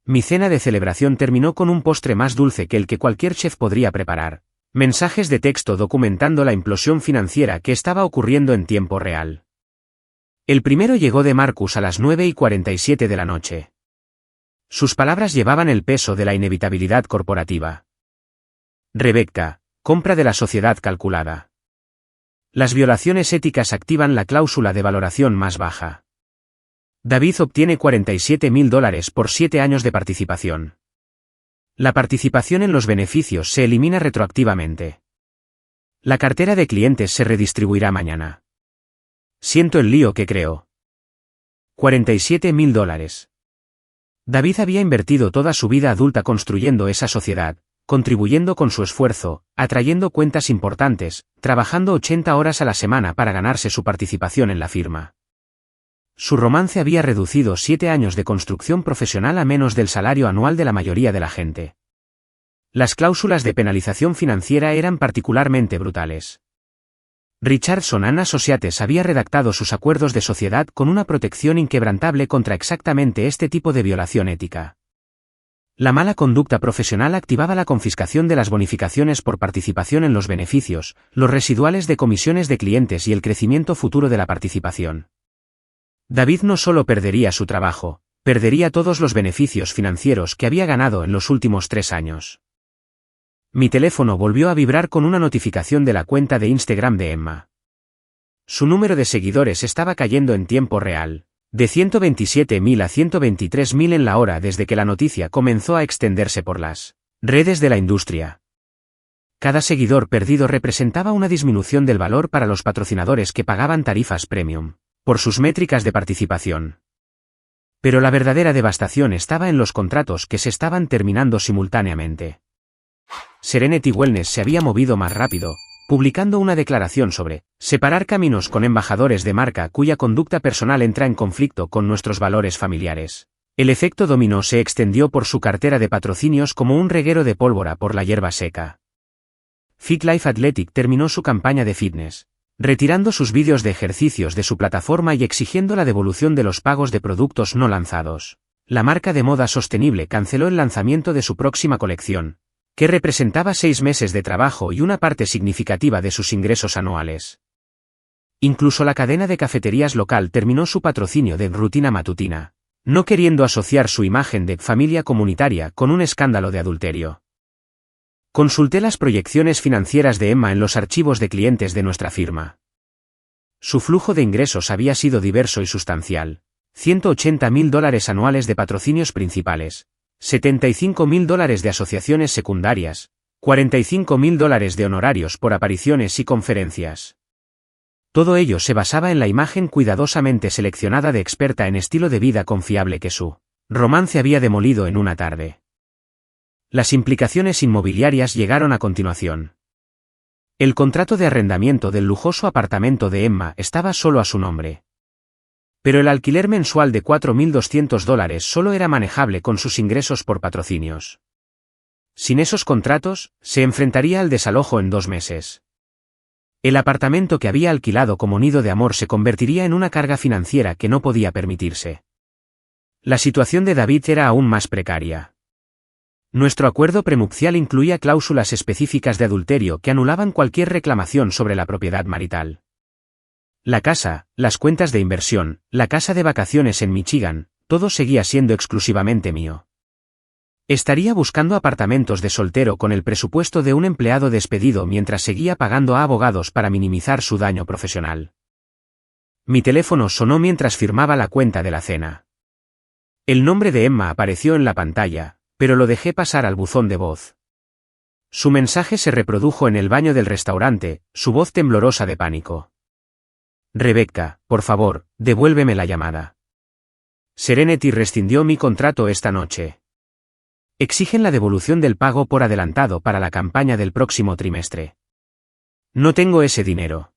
Mi cena de celebración terminó con un postre más dulce que el que cualquier chef podría preparar. Mensajes de texto documentando la implosión financiera que estaba ocurriendo en tiempo real. El primero llegó de Marcus a las 9:47 de la noche. Sus palabras llevaban el peso de la inevitabilidad corporativa. Rebecca, compra de la sociedad calculada. Las violaciones éticas activan la cláusula de valoración más baja. David obtiene $47,000 por 7 años de participación. La participación en los beneficios se elimina retroactivamente. La cartera de clientes se redistribuirá mañana. Siento el lío que creo. $47,000. David había invertido toda su vida adulta construyendo esa sociedad, contribuyendo con su esfuerzo, atrayendo cuentas importantes, trabajando 80 horas a la semana para ganarse su participación en la firma. Su romance había reducido 7 años de construcción profesional a menos del salario anual de la mayoría de la gente. Las cláusulas de penalización financiera eran particularmente brutales. Richardson & Associates había redactado sus acuerdos de sociedad con una protección inquebrantable contra exactamente este tipo de violación ética. La mala conducta profesional activaba la confiscación de las bonificaciones por participación en los beneficios, los residuales de comisiones de clientes y el crecimiento futuro de la participación. David no solo perdería su trabajo, perdería todos los beneficios financieros que había ganado en los últimos 3 años. Mi teléfono volvió a vibrar con una notificación de la cuenta de Instagram de Emma. Su número de seguidores estaba cayendo en tiempo real, de 127.000 a 123.000 en la hora desde que la noticia comenzó a extenderse por las redes de la industria. Cada seguidor perdido representaba una disminución del valor para los patrocinadores que pagaban tarifas premium. por sus métricas de participación. Pero la verdadera devastación estaba en los contratos que se estaban terminando simultáneamente. Serenity Wellness se había movido más rápido, publicando una declaración sobre separar caminos con embajadores de marca cuya conducta personal entra en conflicto con nuestros valores familiares. El efecto dominó se extendió por su cartera de patrocinios como un reguero de pólvora por la hierba seca. Fit Life Athletic terminó su campaña de fitness, retirando sus vídeos de ejercicios de su plataforma y exigiendo la devolución de los pagos de productos no lanzados. La marca de moda sostenible canceló el lanzamiento de su próxima colección, que representaba 6 meses de trabajo y una parte significativa de sus ingresos anuales. Incluso la cadena de cafeterías local terminó su patrocinio de rutina matutina, no queriendo asociar su imagen de familia comunitaria con un escándalo de adulterio. Consulté las proyecciones financieras de Emma en los archivos de clientes de nuestra firma. Su flujo de ingresos había sido diverso y sustancial: $180.000 anuales de patrocinios principales, $75.000 de asociaciones secundarias, $45.000 de honorarios por apariciones y conferencias. Todo ello se basaba en la imagen cuidadosamente seleccionada de experta en estilo de vida confiable que su romance había demolido en una tarde. Las implicaciones inmobiliarias llegaron a continuación. El contrato de arrendamiento del lujoso apartamento de Emma estaba solo a su nombre. Pero el alquiler mensual de $4.200 solo era manejable con sus ingresos por patrocinios. Sin esos contratos, se enfrentaría al desalojo en 2 meses. El apartamento que había alquilado como nido de amor se convertiría en una carga financiera que no podía permitirse. La situación de David era aún más precaria. Nuestro acuerdo prenupcial incluía cláusulas específicas de adulterio que anulaban cualquier reclamación sobre la propiedad marital. La casa, las cuentas de inversión, la casa de vacaciones en Michigan, todo seguía siendo exclusivamente mío. Estaría buscando apartamentos de soltero con el presupuesto de un empleado despedido mientras seguía pagando a abogados para minimizar su daño profesional. Mi teléfono sonó mientras firmaba la cuenta de la cena. El nombre de Emma apareció en la pantalla, pero lo dejé pasar al buzón de voz. Su mensaje se reprodujo en el baño del restaurante, su voz temblorosa de pánico. Rebecca, por favor, devuélveme la llamada. Serenity rescindió mi contrato esta noche. Exigen la devolución del pago por adelantado para la campaña del próximo trimestre. No tengo ese dinero.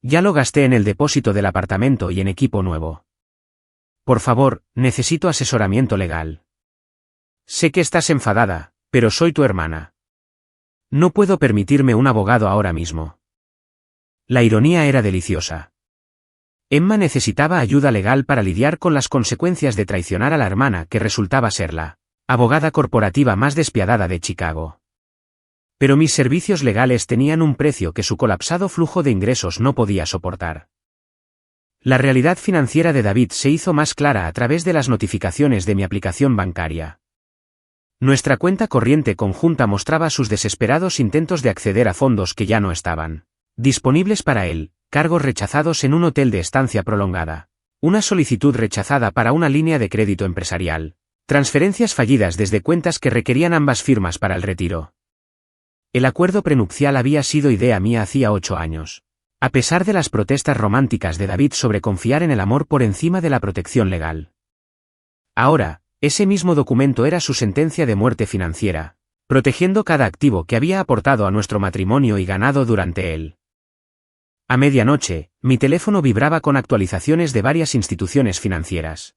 Ya lo gasté en el depósito del apartamento y en equipo nuevo. Por favor, necesito asesoramiento legal. Sé que estás enfadada, pero soy tu hermana. No puedo permitirme un abogado ahora mismo. La ironía era deliciosa. Emma necesitaba ayuda legal para lidiar con las consecuencias de traicionar a la hermana que resultaba ser la abogada corporativa más despiadada de Chicago. Pero mis servicios legales tenían un precio que su colapsado flujo de ingresos no podía soportar. La realidad financiera de David se hizo más clara a través de las notificaciones de mi aplicación bancaria. Nuestra cuenta corriente conjunta mostraba sus desesperados intentos de acceder a fondos que ya no estaban disponibles para él, cargos rechazados en un hotel de estancia prolongada, una solicitud rechazada para una línea de crédito empresarial, transferencias fallidas desde cuentas que requerían ambas firmas para el retiro. El acuerdo prenupcial había sido idea mía hacía 8 años. A pesar de las protestas románticas de David sobre confiar en el amor por encima de la protección legal. Ahora, ese mismo documento era su sentencia de muerte financiera, protegiendo cada activo que había aportado a nuestro matrimonio y ganado durante él. A medianoche, mi teléfono vibraba con actualizaciones de varias instituciones financieras.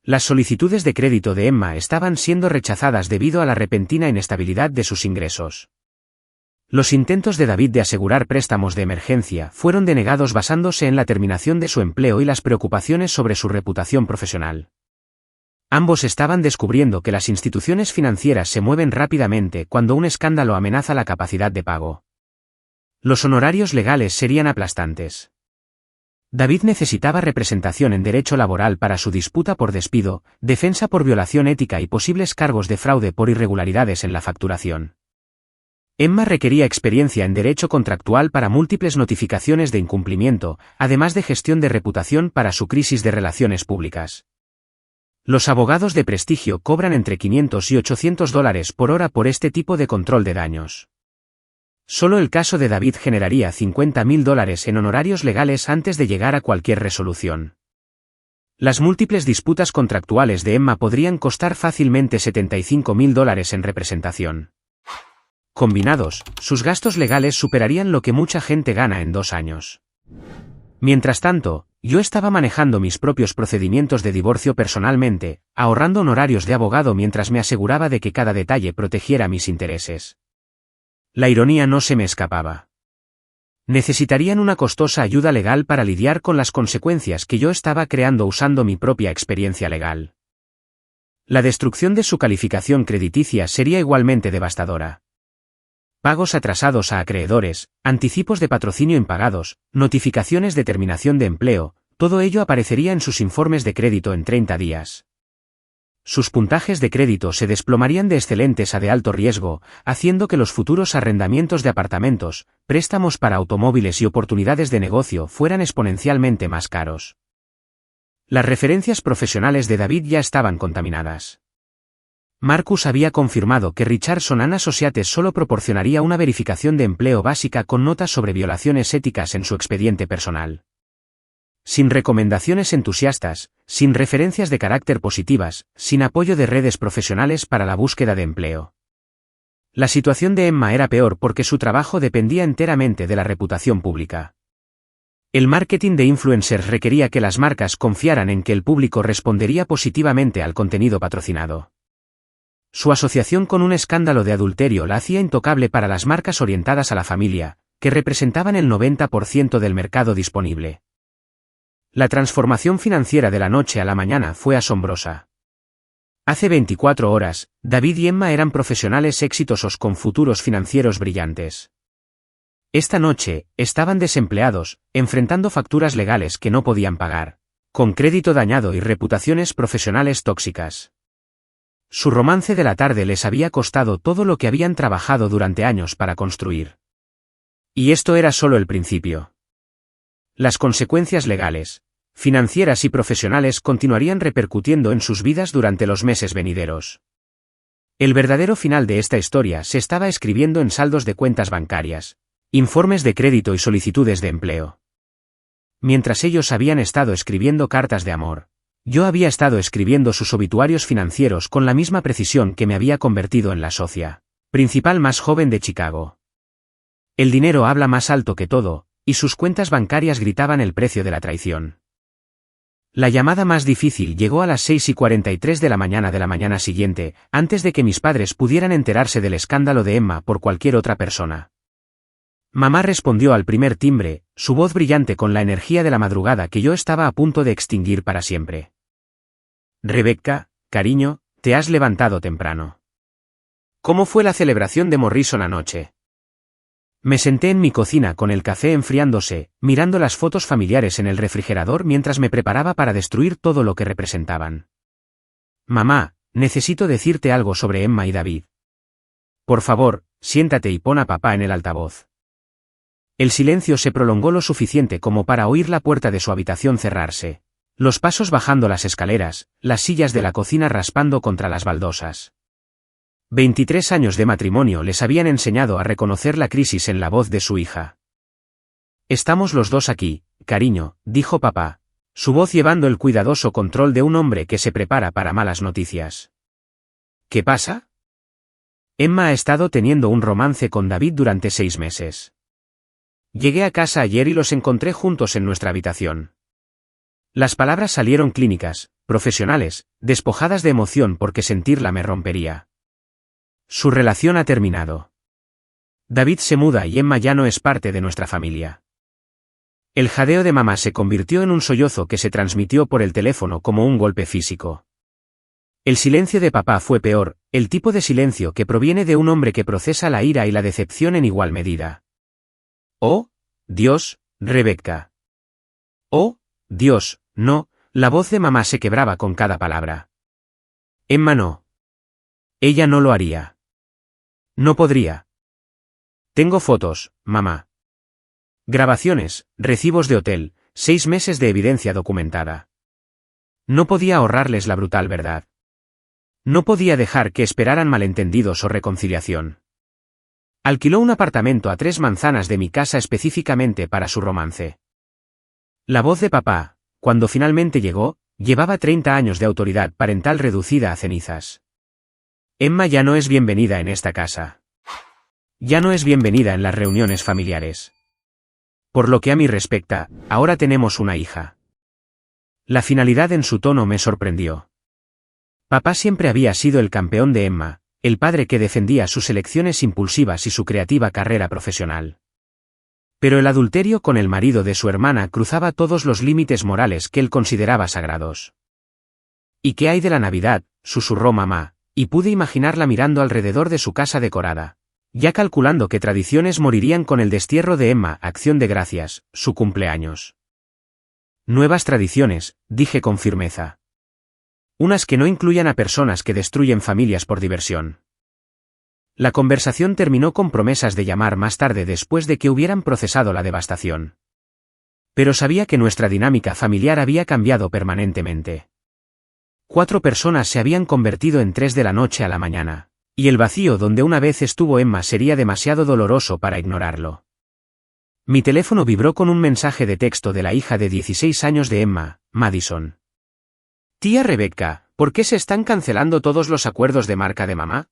Las solicitudes de crédito de Emma estaban siendo rechazadas debido a la repentina inestabilidad de sus ingresos. Los intentos de David de asegurar préstamos de emergencia fueron denegados basándose en la terminación de su empleo y las preocupaciones sobre su reputación profesional. Ambos estaban descubriendo que las instituciones financieras se mueven rápidamente cuando un escándalo amenaza la capacidad de pago. Los honorarios legales serían aplastantes. David necesitaba representación en derecho laboral para su disputa por despido, defensa por violación ética y posibles cargos de fraude por irregularidades en la facturación. Emma requería experiencia en derecho contractual para múltiples notificaciones de incumplimiento, además de gestión de reputación para su crisis de relaciones públicas. Los abogados de prestigio cobran entre $500 y $800 por hora por este tipo de control de daños. Solo el caso de David generaría $50.000 en honorarios legales antes de llegar a cualquier resolución. Las múltiples disputas contractuales de Emma podrían costar fácilmente $75.000 en representación. Combinados, sus gastos legales superarían lo que mucha gente gana en 2 años. Mientras tanto, yo estaba manejando mis propios procedimientos de divorcio personalmente, ahorrando honorarios de abogado mientras me aseguraba de que cada detalle protegiera mis intereses. La ironía no se me escapaba. Necesitarían una costosa ayuda legal para lidiar con las consecuencias que yo estaba creando usando mi propia experiencia legal. La destrucción de su calificación crediticia sería igualmente devastadora. Pagos atrasados a acreedores, anticipos de patrocinio impagados, notificaciones de terminación de empleo, todo ello aparecería en sus informes de crédito en 30 días. Sus puntajes de crédito se desplomarían de excelentes a de alto riesgo, haciendo que los futuros arrendamientos de apartamentos, préstamos para automóviles y oportunidades de negocio fueran exponencialmente más caros. Las referencias profesionales de David ya estaban contaminadas. Marcus había confirmado que Richardson & Associates solo proporcionaría una verificación de empleo básica con notas sobre violaciones éticas en su expediente personal. Sin recomendaciones entusiastas, sin referencias de carácter positivas, sin apoyo de redes profesionales para la búsqueda de empleo. La situación de Emma era peor porque su trabajo dependía enteramente de la reputación pública. El marketing de influencers requería que las marcas confiaran en que el público respondería positivamente al contenido patrocinado. Su asociación con un escándalo de adulterio la hacía intocable para las marcas orientadas a la familia, que representaban el 90% del mercado disponible. La transformación financiera de la noche a la mañana fue asombrosa. Hace 24 horas, David y Emma eran profesionales exitosos con futuros financieros brillantes. Esta noche, estaban desempleados, enfrentando facturas legales que no podían pagar, con crédito dañado y reputaciones profesionales tóxicas. Su romance de la tarde les había costado todo lo que habían trabajado durante años para construir. Y esto era solo el principio. Las consecuencias legales, financieras y profesionales continuarían repercutiendo en sus vidas durante los meses venideros. El verdadero final de esta historia se estaba escribiendo en saldos de cuentas bancarias, informes de crédito y solicitudes de empleo. Mientras ellos habían estado escribiendo cartas de amor, yo había estado escribiendo sus obituarios financieros con la misma precisión que me había convertido en la socia principal más joven de Chicago. El dinero habla más alto que todo, y sus cuentas bancarias gritaban el precio de la traición. La llamada más difícil llegó a las 6:43 de la mañana siguiente, antes de que mis padres pudieran enterarse del escándalo de Emma por cualquier otra persona. Mamá respondió al primer timbre, su voz brillante con la energía de la madrugada que yo estaba a punto de extinguir para siempre. Rebecca, cariño, te has levantado temprano. ¿Cómo fue la celebración de Morrison anoche? Me senté en mi cocina con el café enfriándose, mirando las fotos familiares en el refrigerador mientras me preparaba para destruir todo lo que representaban. Mamá, necesito decirte algo sobre Emma y David. Por favor, siéntate y pon a papá en el altavoz. El silencio se prolongó lo suficiente como para oír la puerta de su habitación cerrarse, los pasos bajando las escaleras, las sillas de la cocina raspando contra las baldosas. 23 años de matrimonio les habían enseñado a reconocer la crisis en la voz de su hija. Estamos los dos aquí, cariño, dijo papá, su voz llevando el cuidadoso control de un hombre que se prepara para malas noticias. ¿Qué pasa? Emma ha estado teniendo un romance con David durante 6 meses. Llegué a casa ayer y los encontré juntos en nuestra habitación. Las palabras salieron clínicas, profesionales, despojadas de emoción porque sentirla me rompería. Su relación ha terminado. David se muda y Emma ya no es parte de nuestra familia. El jadeo de mamá se convirtió en un sollozo que se transmitió por el teléfono como un golpe físico. El silencio de papá fue peor, el tipo de silencio que proviene de un hombre que procesa la ira y la decepción en igual medida. Oh, Dios, Rebecca. Oh, Dios, no, la voz de mamá se quebraba con cada palabra. Emma no. Ella no lo haría. No podría. Tengo fotos, mamá. Grabaciones, recibos de hotel, 6 meses de evidencia documentada. No podía ahorrarles la brutal verdad. No podía dejar que esperaran malentendidos o reconciliación. Alquiló un apartamento a 3 manzanas de mi casa específicamente para su romance. La voz de papá, cuando finalmente llegó, llevaba 30 años de autoridad parental reducida a cenizas. Emma ya no es bienvenida en esta casa. Ya no es bienvenida en las reuniones familiares. Por lo que a mí respecta, ahora tenemos una hija. La finalidad en su tono me sorprendió. Papá siempre había sido el campeón de Emma, el padre que defendía sus elecciones impulsivas y su creativa carrera profesional. Pero el adulterio con el marido de su hermana cruzaba todos los límites morales que él consideraba sagrados. ¿Y qué hay de la Navidad?, susurró mamá, y pude imaginarla mirando alrededor de su casa decorada, ya calculando qué tradiciones morirían con el destierro de Emma, Acción de Gracias, su cumpleaños. Nuevas tradiciones, dije con firmeza. Unas que no incluyan a personas que destruyen familias por diversión. La conversación terminó con promesas de llamar más tarde después de que hubieran procesado la devastación. Pero sabía que nuestra dinámica familiar había cambiado permanentemente. 4 personas se habían convertido en 3 de la noche a la mañana, y el vacío donde una vez estuvo Emma sería demasiado doloroso para ignorarlo. Mi teléfono vibró con un mensaje de texto de la hija de 16 años de Emma, Madison. Tía Rebecca, ¿por qué se están cancelando todos los acuerdos de marca de mamá?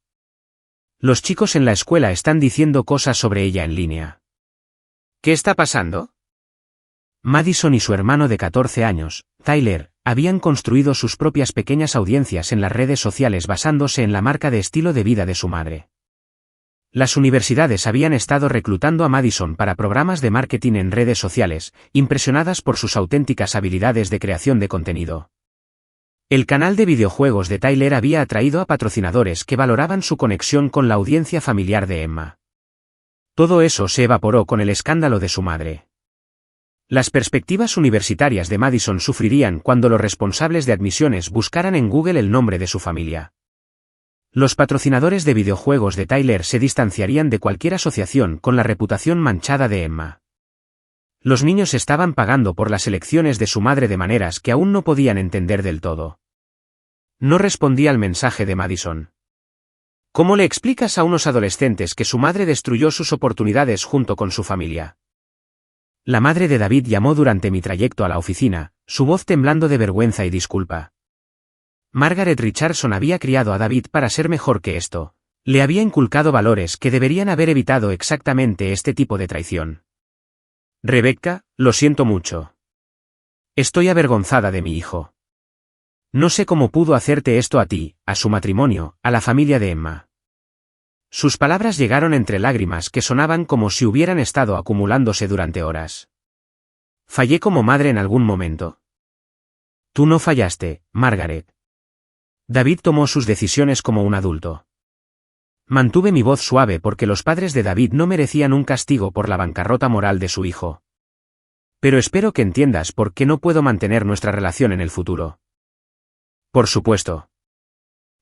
Los chicos en la escuela están diciendo cosas sobre ella en línea. ¿Qué está pasando? Madison y su hermano de 14 años, Tyler, habían construido sus propias pequeñas audiencias en las redes sociales basándose en la marca de estilo de vida de su madre. Las universidades habían estado reclutando a Madison para programas de marketing en redes sociales, impresionadas por sus auténticas habilidades de creación de contenido. El canal de videojuegos de Tyler había atraído a patrocinadores que valoraban su conexión con la audiencia familiar de Emma. Todo eso se evaporó con el escándalo de su madre. Las perspectivas universitarias de Madison sufrirían cuando los responsables de admisiones buscaran en Google el nombre de su familia. Los patrocinadores de videojuegos de Tyler se distanciarían de cualquier asociación con la reputación manchada de Emma. Los niños estaban pagando por las elecciones de su madre de maneras que aún no podían entender del todo. No respondí al mensaje de Madison. ¿Cómo le explicas a unos adolescentes que su madre destruyó sus oportunidades junto con su familia? La madre de David llamó durante mi trayecto a la oficina, su voz temblando de vergüenza y disculpa. Margaret Richardson había criado a David para ser mejor que esto. Le había inculcado valores que deberían haber evitado exactamente este tipo de traición. Rebecca, lo siento mucho. Estoy avergonzada de mi hijo. No sé cómo pudo hacerte esto a ti, a su matrimonio, a la familia de Emma. Sus palabras llegaron entre lágrimas que sonaban como si hubieran estado acumulándose durante horas. ¿Fallé como madre en algún momento? Tú no fallaste, Margaret. David tomó sus decisiones como un adulto. Mantuve mi voz suave porque los padres de David no merecían un castigo por la bancarrota moral de su hijo. Pero espero que entiendas por qué no puedo mantener nuestra relación en el futuro. Por supuesto.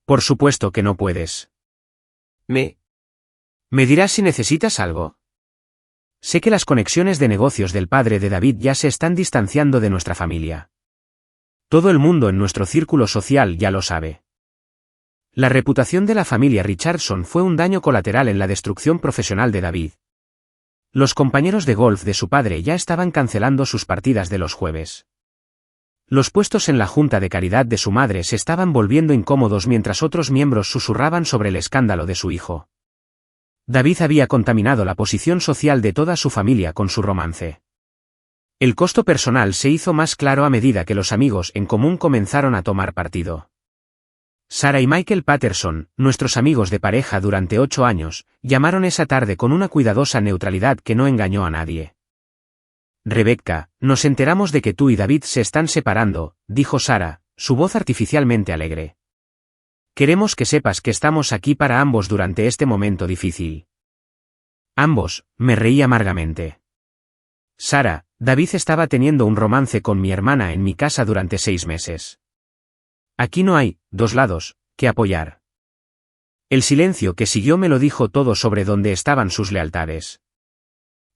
Por supuesto que no puedes. ¿Me dirás si necesitas algo? Sé que las conexiones de negocios del padre de David ya se están distanciando de nuestra familia. Todo el mundo en nuestro círculo social ya lo sabe. La reputación de la familia Richardson fue un daño colateral en la destrucción profesional de David. Los compañeros de golf de su padre ya estaban cancelando sus partidas de los jueves. Los puestos en la junta de caridad de su madre se estaban volviendo incómodos mientras otros miembros susurraban sobre el escándalo de su hijo. David había contaminado la posición social de toda su familia con su romance. El costo personal se hizo más claro a medida que los amigos en común comenzaron a tomar partido. Sarah y Michael Patterson, nuestros amigos de pareja durante 8 años, llamaron esa tarde con una cuidadosa neutralidad que no engañó a nadie. Rebecca, nos enteramos de que tú y David se están separando, dijo Sarah, su voz artificialmente alegre. Queremos que sepas que estamos aquí para ambos durante este momento difícil. Ambos, me reí amargamente. Sarah, David estaba teniendo un romance con mi hermana en mi casa durante 6 meses. Aquí no hay 2 lados que apoyar. El silencio que siguió me lo dijo todo sobre dónde estaban sus lealtades.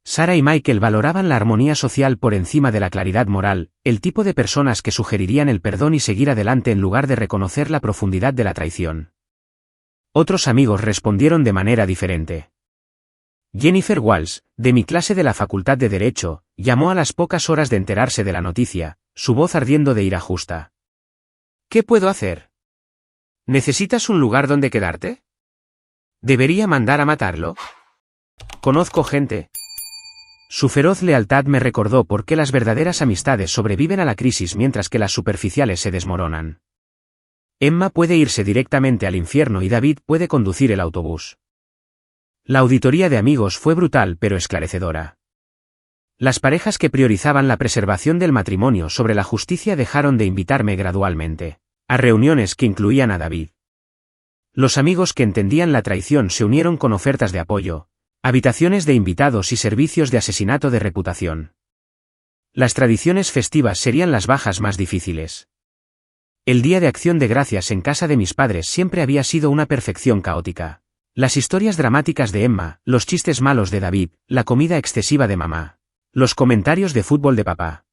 Sarah y Michael valoraban la armonía social por encima de la claridad moral, el tipo de personas que sugerirían el perdón y seguir adelante en lugar de reconocer la profundidad de la traición. Otros amigos respondieron de manera diferente. Jennifer Walsh, de mi clase de la Facultad de Derecho, llamó a las pocas horas de enterarse de la noticia, su voz ardiendo de ira justa. ¿Qué puedo hacer? ¿Necesitas un lugar donde quedarte? ¿Debería mandar a matarlo? Conozco gente. Su feroz lealtad me recordó por qué las verdaderas amistades sobreviven a la crisis mientras que las superficiales se desmoronan. Emma puede irse directamente al infierno y David puede conducir el autobús. La auditoría de amigos fue brutal pero esclarecedora. Las parejas que priorizaban la preservación del matrimonio sobre la justicia dejaron de invitarme gradualmente a reuniones que incluían a David. Los amigos que entendían la traición se unieron con ofertas de apoyo, habitaciones de invitados y servicios de asesinato de reputación. Las tradiciones festivas serían las bajas más difíciles. El Día de Acción de Gracias en casa de mis padres siempre había sido una perfección caótica. Las historias dramáticas de Emma, los chistes malos de David, la comida excesiva de mamá, los comentarios de fútbol de papá,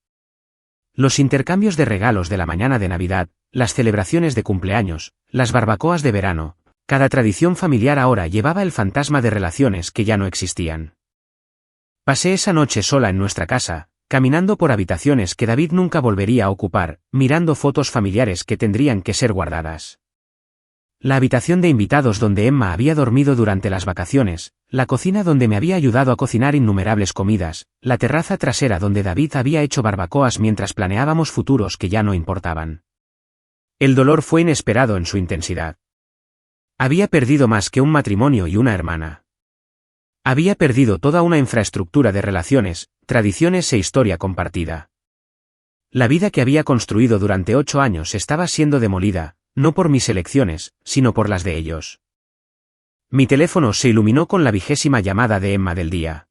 los intercambios de regalos de la mañana de Navidad, las celebraciones de cumpleaños, las barbacoas de verano, cada tradición familiar ahora llevaba el fantasma de relaciones que ya no existían. Pasé esa noche sola en nuestra casa, caminando por habitaciones que David nunca volvería a ocupar, mirando fotos familiares que tendrían que ser guardadas. La habitación de invitados donde Emma había dormido durante las vacaciones, la cocina donde me había ayudado a cocinar innumerables comidas, la terraza trasera donde David había hecho barbacoas mientras planeábamos futuros que ya no importaban. El dolor fue inesperado en su intensidad. Había perdido más que un matrimonio y una hermana. Había perdido toda una infraestructura de relaciones, tradiciones e historia compartida. La vida que había construido durante 8 años estaba siendo demolida, no por mis elecciones, sino por las de ellos. Mi teléfono se iluminó con la 20ª llamada de Emma del día.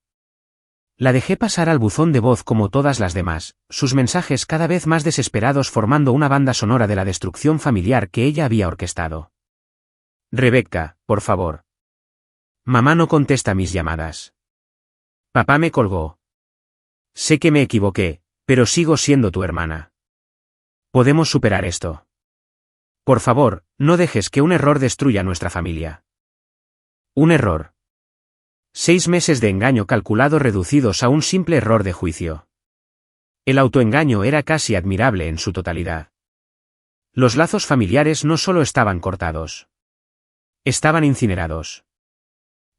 La dejé pasar al buzón de voz como todas las demás, sus mensajes cada vez más desesperados formando una banda sonora de la destrucción familiar que ella había orquestado. Rebecca, por favor. Mamá no contesta mis llamadas. Papá me colgó. Sé que me equivoqué, pero sigo siendo tu hermana. Podemos superar esto. Por favor, no dejes que un error destruya nuestra familia. Un error. 6 meses de engaño calculado reducidos a un simple error de juicio. El autoengaño era casi admirable en su totalidad. Los lazos familiares no solo estaban cortados. Estaban incinerados.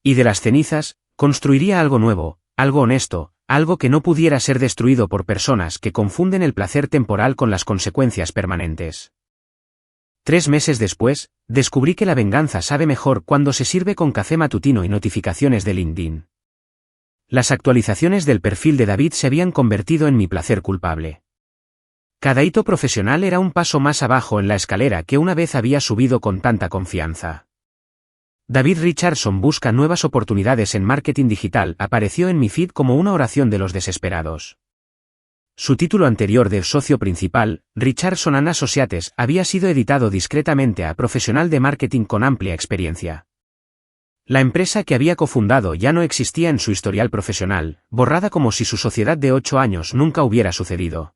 Y de las cenizas, construiría algo nuevo, algo honesto, algo que no pudiera ser destruido por personas que confunden el placer temporal con las consecuencias permanentes. 3 meses después, descubrí que la venganza sabe mejor cuando se sirve con café matutino y notificaciones de LinkedIn. Las actualizaciones del perfil de David se habían convertido en mi placer culpable. Cada hito profesional era un paso más abajo en la escalera que una vez había subido con tanta confianza. David Richardson busca nuevas oportunidades en marketing digital apareció en mi feed como una oración de los desesperados. Su título anterior de socio principal, Richardson & Associates, había sido editado discretamente a profesional de marketing con amplia experiencia. La empresa que había cofundado ya no existía en su historial profesional, borrada como si su sociedad de 8 años nunca hubiera sucedido.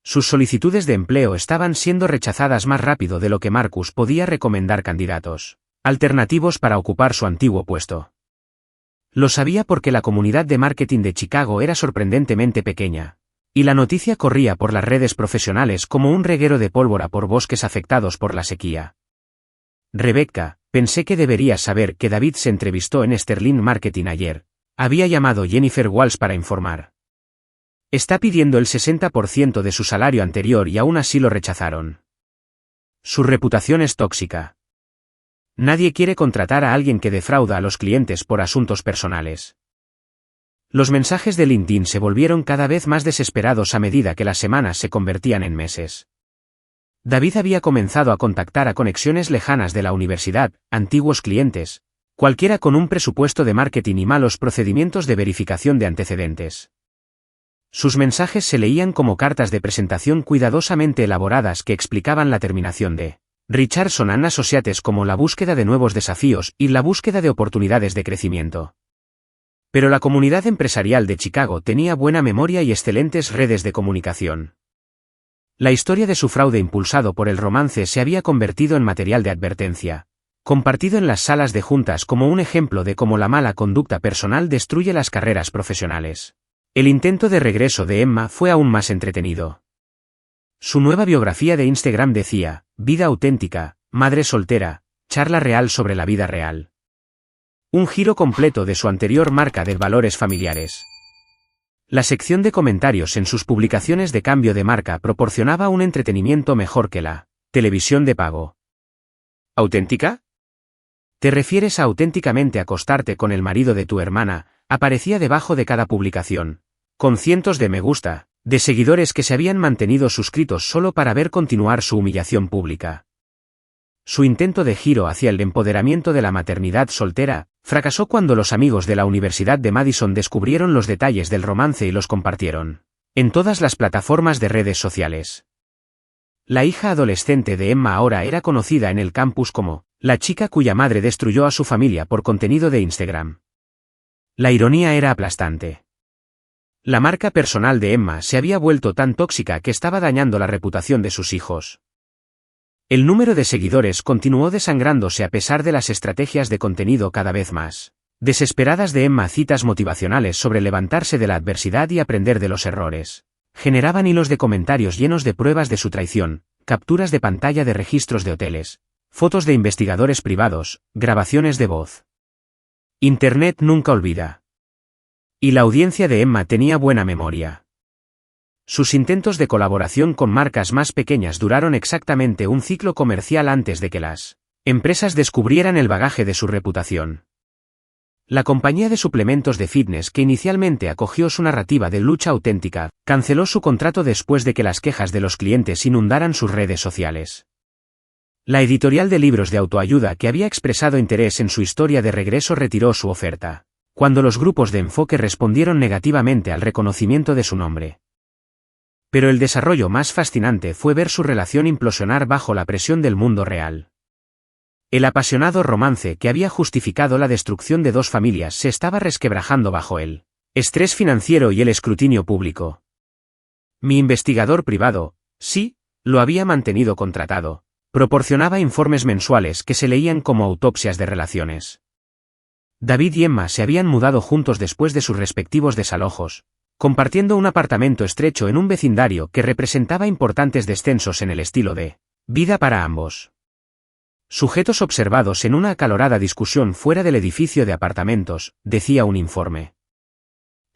Sus solicitudes de empleo estaban siendo rechazadas más rápido de lo que Marcus podía recomendar candidatos alternativos para ocupar su antiguo puesto. Lo sabía porque la comunidad de marketing de Chicago era sorprendentemente pequeña, y la noticia corría por las redes profesionales como un reguero de pólvora por bosques afectados por la sequía. Rebecca, pensé que deberías saber que David se entrevistó en Sterling Marketing ayer. Había llamado Jennifer Walsh para informar. Está pidiendo el 60% de su salario anterior y aún así lo rechazaron. Su reputación es tóxica. Nadie quiere contratar a alguien que defrauda a los clientes por asuntos personales. Los mensajes de LinkedIn se volvieron cada vez más desesperados a medida que las semanas se convertían en meses. David había comenzado a contactar a conexiones lejanas de la universidad, antiguos clientes, cualquiera con un presupuesto de marketing y malos procedimientos de verificación de antecedentes. Sus mensajes se leían como cartas de presentación cuidadosamente elaboradas que explicaban la terminación de Richardson & Associates como la búsqueda de nuevos desafíos y la búsqueda de oportunidades de crecimiento. Pero la comunidad empresarial de Chicago tenía buena memoria y excelentes redes de comunicación. La historia de su fraude impulsado por el romance se había convertido en material de advertencia, compartido en las salas de juntas como un ejemplo de cómo la mala conducta personal destruye las carreras profesionales. El intento de regreso de Emma fue aún más entretenido. Su nueva biografía de Instagram decía, vida auténtica, madre soltera, charla real sobre la vida real. Un giro completo de su anterior marca de valores familiares. La sección de comentarios en sus publicaciones de cambio de marca proporcionaba un entretenimiento mejor que la televisión de pago. ¿Auténtica? ¿Te refieres a auténticamente acostarte con el marido de tu hermana? Aparecía debajo de cada publicación, con cientos de me gusta, de seguidores que se habían mantenido suscritos solo para ver continuar su humillación pública. Su intento de giro hacia el empoderamiento de la maternidad soltera fracasó cuando los amigos de la Universidad de Madison descubrieron los detalles del romance y los compartieron en todas las plataformas de redes sociales. La hija adolescente de Emma ahora era conocida en el campus como la chica cuya madre destruyó a su familia por contenido de Instagram. La ironía era aplastante. La marca personal de Emma se había vuelto tan tóxica que estaba dañando la reputación de sus hijos. El número de seguidores continuó desangrándose a pesar de las estrategias de contenido cada vez más desesperadas de Emma. Citas motivacionales sobre levantarse de la adversidad y aprender de los errores generaban hilos de comentarios llenos de pruebas de su traición, capturas de pantalla de registros de hoteles, fotos de investigadores privados, grabaciones de voz. Internet nunca olvida. Y la audiencia de Emma tenía buena memoria. Sus intentos de colaboración con marcas más pequeñas duraron exactamente un ciclo comercial antes de que las empresas descubrieran el bagaje de su reputación. La compañía de suplementos de fitness que inicialmente acogió su narrativa de lucha auténtica, canceló su contrato después de que las quejas de los clientes inundaran sus redes sociales. La editorial de libros de autoayuda que había expresado interés en su historia de regreso retiró su oferta, cuando los grupos de enfoque respondieron negativamente al reconocimiento de su nombre. Pero el desarrollo más fascinante fue ver su relación implosionar bajo la presión del mundo real. El apasionado romance que había justificado la destrucción de dos familias se estaba resquebrajando bajo el estrés financiero y el escrutinio público. Mi investigador privado, sí, lo había mantenido contratado, proporcionaba informes mensuales que se leían como autopsias de relaciones. David y Emma se habían mudado juntos después de sus respectivos desalojos, compartiendo un apartamento estrecho en un vecindario que representaba importantes descensos en el estilo de vida para ambos. Sujetos observados en una acalorada discusión fuera del edificio de apartamentos, decía un informe.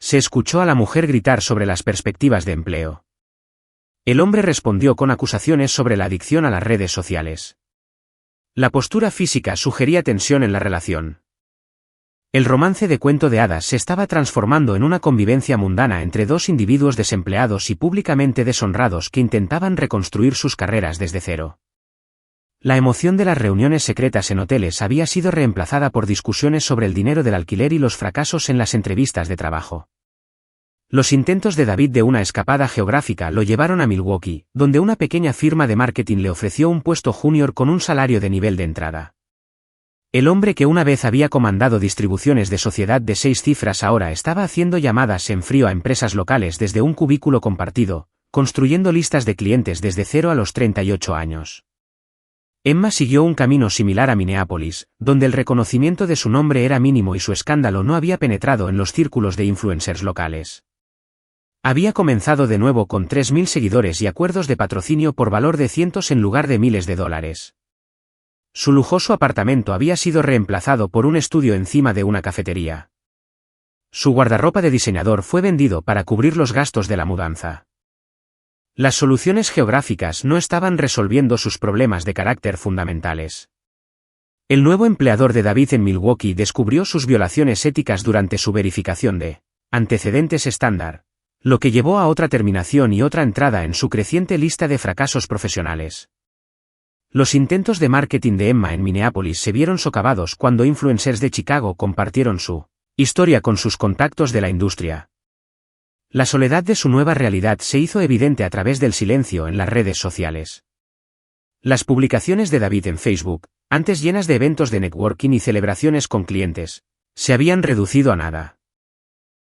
Se escuchó a la mujer gritar sobre las perspectivas de empleo. El hombre respondió con acusaciones sobre la adicción a las redes sociales. La postura física sugería tensión en la relación. El romance de cuento de hadas se estaba transformando en una convivencia mundana entre dos individuos desempleados y públicamente deshonrados que intentaban reconstruir sus carreras desde cero. La emoción de las reuniones secretas en hoteles había sido reemplazada por discusiones sobre el dinero del alquiler y los fracasos en las entrevistas de trabajo. Los intentos de David de una escapada geográfica lo llevaron a Milwaukee, donde una pequeña firma de marketing le ofreció un puesto junior con un salario de nivel de entrada. El hombre que una vez había comandado distribuciones de sociedad de 6 cifras ahora estaba haciendo llamadas en frío a empresas locales desde un cubículo compartido, construyendo listas de clientes desde 0 a los 38 años. Emma siguió un camino similar a Minneapolis, donde el reconocimiento de su nombre era mínimo y su escándalo no había penetrado en los círculos de influencers locales. Había comenzado de nuevo con 3.000 seguidores y acuerdos de patrocinio por valor de cientos en lugar de miles de dólares. Su lujoso apartamento había sido reemplazado por un estudio encima de una cafetería. Su guardarropa de diseñador fue vendido para cubrir los gastos de la mudanza. Las soluciones geográficas no estaban resolviendo sus problemas de carácter fundamentales. El nuevo empleador de David en Milwaukee descubrió sus violaciones éticas durante su verificación de antecedentes estándar, lo que llevó a otra terminación y otra entrada en su creciente lista de fracasos profesionales. Los intentos de marketing de Emma en Minneapolis se vieron socavados cuando influencers de Chicago compartieron su historia con sus contactos de la industria. La soledad de su nueva realidad se hizo evidente a través del silencio en las redes sociales. Las publicaciones de David en Facebook, antes llenas de eventos de networking y celebraciones con clientes, se habían reducido a nada.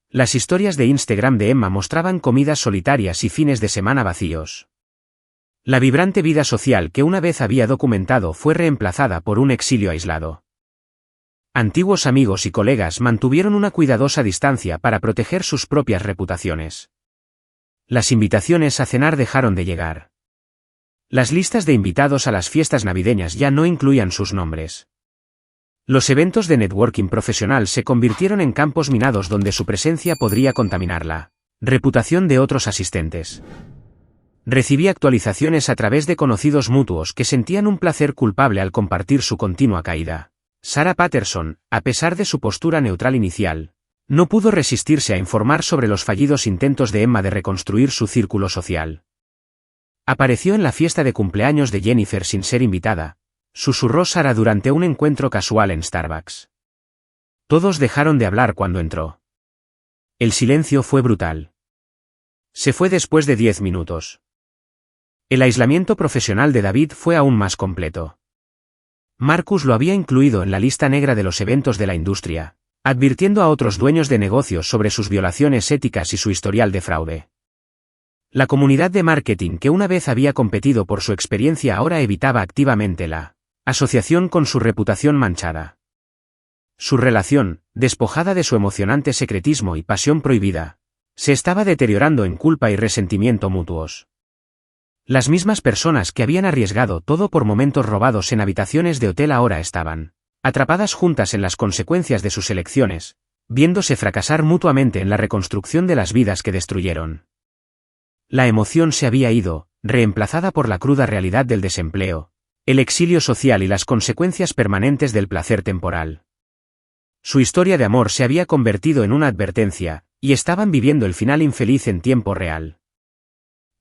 Las historias de Instagram de Emma mostraban comidas solitarias y fines de semana vacíos. La vibrante vida social que una vez había documentado fue reemplazada por un exilio aislado. Antiguos amigos y colegas mantuvieron una cuidadosa distancia para proteger sus propias reputaciones. Las invitaciones a cenar dejaron de llegar. Las listas de invitados a las fiestas navideñas ya no incluían sus nombres. Los eventos de networking profesional se convirtieron en campos minados donde su presencia podría contaminar la reputación de otros asistentes. Recibí actualizaciones a través de conocidos mutuos que sentían un placer culpable al compartir su continua caída. Sarah Patterson, a pesar de su postura neutral inicial, no pudo resistirse a informar sobre los fallidos intentos de Emma de reconstruir su círculo social. Apareció en la fiesta de cumpleaños de Jennifer sin ser invitada, susurró Sarah durante un encuentro casual en Starbucks. Todos dejaron de hablar cuando entró. El silencio fue brutal. Se fue después de 10 minutos. El aislamiento profesional de David fue aún más completo. Marcus lo había incluido en la lista negra de los eventos de la industria, advirtiendo a otros dueños de negocios sobre sus violaciones éticas y su historial de fraude. La comunidad de marketing que una vez había competido por su experiencia ahora evitaba activamente la asociación con su reputación manchada. Su relación, despojada de su emocionante secretismo y pasión prohibida, se estaba deteriorando en culpa y resentimiento mutuos. Las mismas personas que habían arriesgado todo por momentos robados en habitaciones de hotel ahora estaban atrapadas juntas en las consecuencias de sus elecciones, viéndose fracasar mutuamente en la reconstrucción de las vidas que destruyeron. La emoción se había ido, reemplazada por la cruda realidad del desempleo, el exilio social y las consecuencias permanentes del placer temporal. Su historia de amor se había convertido en una advertencia, y estaban viviendo el final infeliz en tiempo real.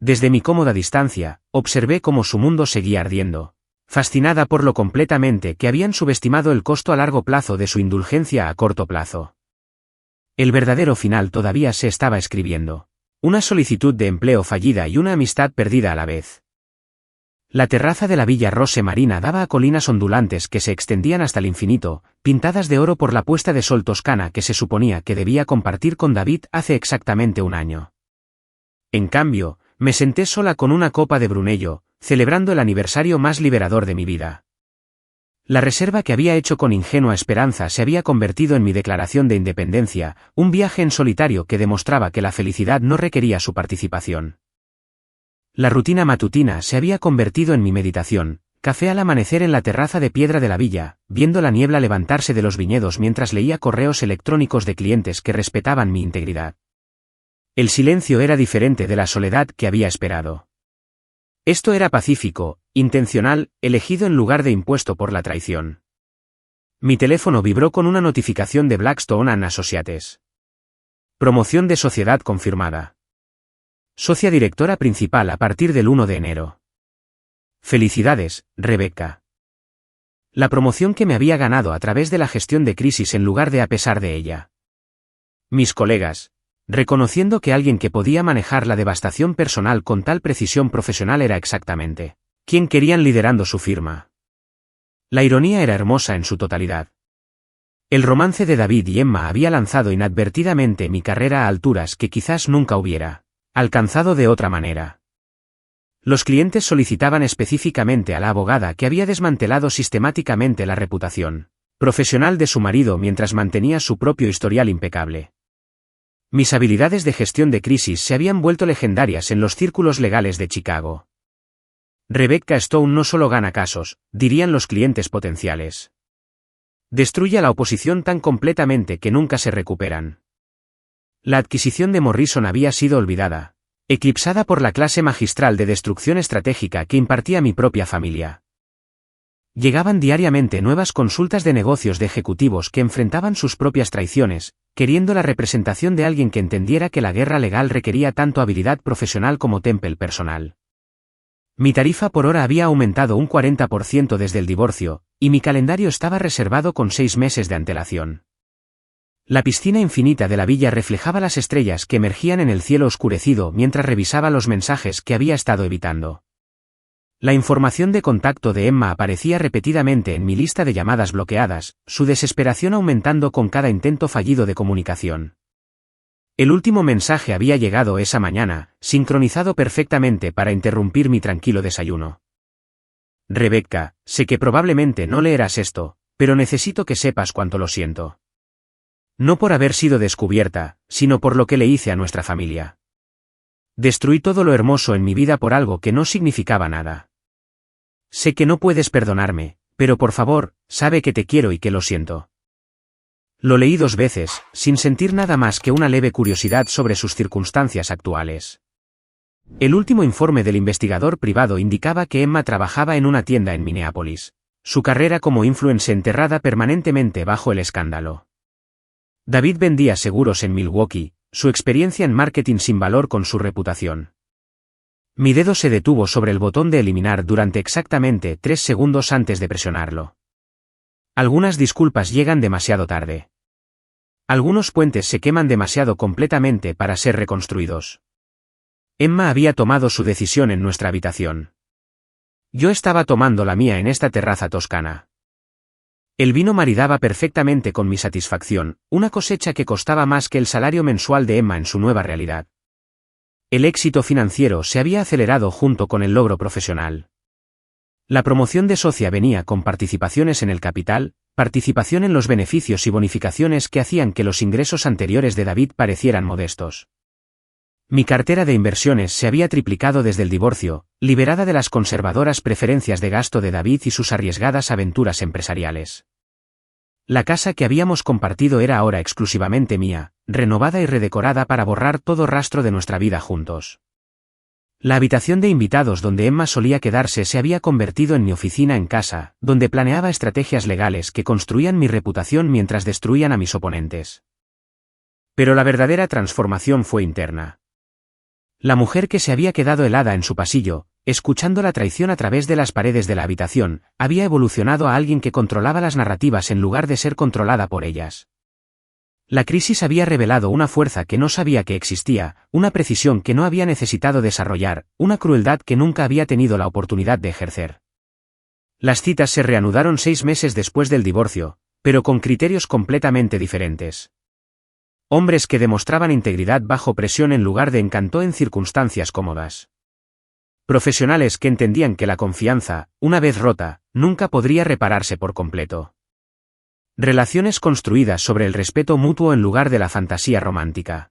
Desde mi cómoda distancia, observé cómo su mundo seguía ardiendo, fascinada por lo completamente que habían subestimado el costo a largo plazo de su indulgencia a corto plazo. El verdadero final todavía se estaba escribiendo. Una solicitud de empleo fallida y una amistad perdida a la vez. La terraza de la Villa Rose Marina daba a colinas ondulantes que se extendían hasta el infinito, pintadas de oro por la puesta de sol toscana que se suponía que debía compartir con David hace exactamente un año. En cambio, me senté sola con una copa de Brunello, celebrando el aniversario más liberador de mi vida. La reserva que había hecho con ingenua esperanza se había convertido en mi declaración de independencia, un viaje en solitario que demostraba que la felicidad no requería su participación. La rutina matutina se había convertido en mi meditación, café al amanecer en la terraza de piedra de la villa, viendo la niebla levantarse de los viñedos mientras leía correos electrónicos de clientes que respetaban mi integridad. El silencio era diferente de la soledad que había esperado. Esto era pacífico, intencional, elegido en lugar de impuesto por la traición. Mi teléfono vibró con una notificación de Blackstone and Associates. Promoción de sociedad confirmada. Socia directora principal a partir del 1 de enero. Felicidades, Rebecca. La promoción que me había ganado a través de la gestión de crisis en lugar de a pesar de ella. Mis colegas, reconociendo que alguien que podía manejar la devastación personal con tal precisión profesional era exactamente quien querían liderando su firma. La ironía era hermosa en su totalidad. El romance de David y Emma había lanzado inadvertidamente mi carrera a alturas que quizás nunca hubiera alcanzado de otra manera. Los clientes solicitaban específicamente a la abogada que había desmantelado sistemáticamente la reputación profesional de su marido mientras mantenía su propio historial impecable. Mis habilidades de gestión de crisis se habían vuelto legendarias en los círculos legales de Chicago. Rebecca Stone no solo gana casos, dirían los clientes potenciales. Destruye a la oposición tan completamente que nunca se recuperan. La adquisición de Morrison había sido olvidada, eclipsada por la clase magistral de destrucción estratégica que impartía mi propia familia. Llegaban diariamente nuevas consultas de negocios de ejecutivos que enfrentaban sus propias traiciones, queriendo la representación de alguien que entendiera que la guerra legal requería tanto habilidad profesional como temple personal. Mi tarifa por hora había aumentado un 40% desde el divorcio, y mi calendario estaba reservado con 6 meses de antelación. La piscina infinita de la villa reflejaba las estrellas que emergían en el cielo oscurecido mientras revisaba los mensajes que había estado evitando. La información de contacto de Emma aparecía repetidamente en mi lista de llamadas bloqueadas, su desesperación aumentando con cada intento fallido de comunicación. El último mensaje había llegado esa mañana, sincronizado perfectamente para interrumpir mi tranquilo desayuno. Rebecca, sé que probablemente no leerás esto, pero necesito que sepas cuánto lo siento. No por haber sido descubierta, sino por lo que le hice a nuestra familia. Destruí todo lo hermoso en mi vida por algo que no significaba nada. Sé que no puedes perdonarme, pero por favor, sabe que te quiero y que lo siento. Lo leí 2 veces, sin sentir nada más que una leve curiosidad sobre sus circunstancias actuales. El último informe del investigador privado indicaba que Emma trabajaba en una tienda en Minneapolis. Su carrera como influencer enterrada permanentemente bajo el escándalo. David vendía seguros en Milwaukee, su experiencia en marketing sin valor con su reputación. Mi dedo se detuvo sobre el botón de eliminar durante exactamente 3 segundos antes de presionarlo. Algunas disculpas llegan demasiado tarde. Algunos puentes se queman demasiado completamente para ser reconstruidos. Emma había tomado su decisión en nuestra habitación. Yo estaba tomando la mía en esta terraza toscana. El vino maridaba perfectamente con mi satisfacción, una cosecha que costaba más que el salario mensual de Emma en su nueva realidad. El éxito financiero se había acelerado junto con el logro profesional. La promoción de socia venía con participaciones en el capital, participación en los beneficios y bonificaciones que hacían que los ingresos anteriores de David parecieran modestos. Mi cartera de inversiones se había triplicado desde el divorcio, liberada de las conservadoras preferencias de gasto de David y sus arriesgadas aventuras empresariales. La casa que habíamos compartido era ahora exclusivamente mía, renovada y redecorada para borrar todo rastro de nuestra vida juntos. La habitación de invitados donde Emma solía quedarse se había convertido en mi oficina en casa, donde planeaba estrategias legales que construían mi reputación mientras destruían a mis oponentes. Pero la verdadera transformación fue interna. La mujer que se había quedado helada en su pasillo, escuchando la traición a través de las paredes de la habitación, había evolucionado a alguien que controlaba las narrativas en lugar de ser controlada por ellas. La crisis había revelado una fuerza que no sabía que existía, una precisión que no había necesitado desarrollar, una crueldad que nunca había tenido la oportunidad de ejercer. Las citas se reanudaron 6 meses después del divorcio, pero con criterios completamente diferentes. Hombres que demostraban integridad bajo presión en lugar de encanto en circunstancias cómodas. Profesionales que entendían que la confianza, una vez rota, nunca podría repararse por completo. Relaciones construidas sobre el respeto mutuo en lugar de la fantasía romántica.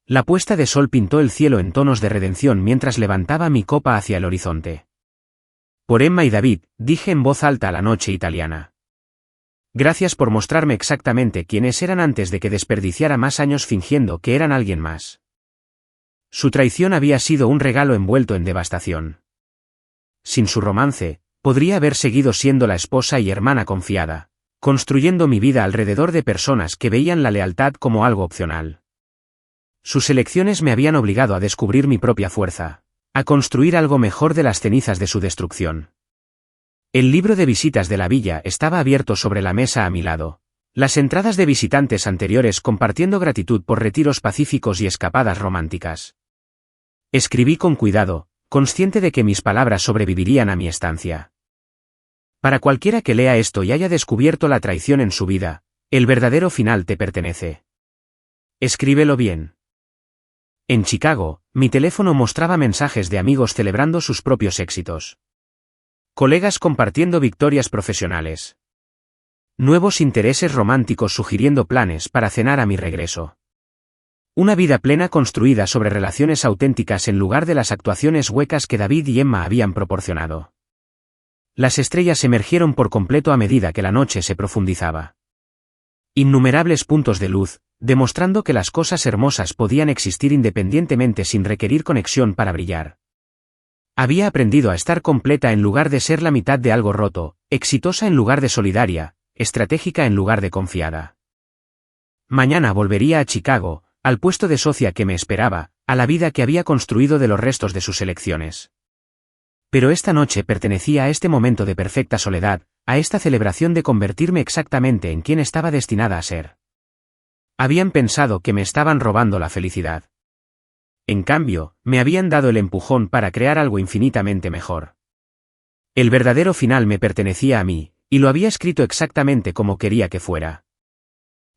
La puesta de sol pintó el cielo en tonos de redención mientras levantaba mi copa hacia el horizonte. Por Emma y David, dije en voz alta a la noche italiana. Gracias por mostrarme exactamente quiénes eran antes de que desperdiciara más años fingiendo que eran alguien más. Su traición había sido un regalo envuelto en devastación. Sin su romance, podría haber seguido siendo la esposa y hermana confiada, construyendo mi vida alrededor de personas que veían la lealtad como algo opcional. Sus elecciones me habían obligado a descubrir mi propia fuerza, a construir algo mejor de las cenizas de su destrucción. El libro de visitas de la villa estaba abierto sobre la mesa a mi lado. Las entradas de visitantes anteriores compartiendo gratitud por retiros pacíficos y escapadas románticas. Escribí con cuidado, consciente de que mis palabras sobrevivirían a mi estancia. Para cualquiera que lea esto y haya descubierto la traición en su vida, el verdadero final te pertenece. Escríbelo bien. En Chicago, mi teléfono mostraba mensajes de amigos celebrando sus propios éxitos. Colegas compartiendo victorias profesionales. Nuevos intereses románticos sugiriendo planes para cenar a mi regreso. Una vida plena construida sobre relaciones auténticas en lugar de las actuaciones huecas que David y Emma habían proporcionado. Las estrellas emergieron por completo a medida que la noche se profundizaba. Innumerables puntos de luz, demostrando que las cosas hermosas podían existir independientemente sin requerir conexión para brillar. Había aprendido a estar completa en lugar de ser la mitad de algo roto, exitosa en lugar de solidaria, estratégica en lugar de confiada. Mañana volvería a Chicago, al puesto de socia que me esperaba, a la vida que había construido de los restos de sus elecciones. Pero esta noche pertenecía a este momento de perfecta soledad, a esta celebración de convertirme exactamente en quien estaba destinada a ser. Habían pensado que me estaban robando la felicidad. En cambio, me habían dado el empujón para crear algo infinitamente mejor. El verdadero final me pertenecía a mí, y lo había escrito exactamente como quería que fuera.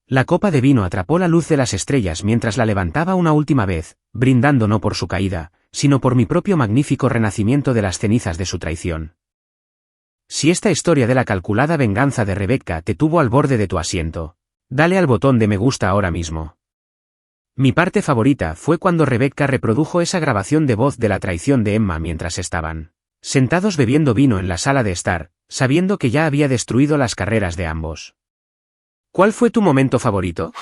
La copa de vino atrapó la luz de las estrellas mientras la levantaba una última vez, brindando no por su caída, sino por mi propio magnífico renacimiento de las cenizas de su traición. Si esta historia de la calculada venganza de Rebecca te tuvo al borde de tu asiento, dale al botón de me gusta ahora mismo. Mi parte favorita fue cuando Rebecca reprodujo esa grabación de voz de la traición de Emma mientras estaban sentados bebiendo vino en la sala de estar, sabiendo que ya había destruido las carreras de ambos. ¿Cuál fue tu momento favorito?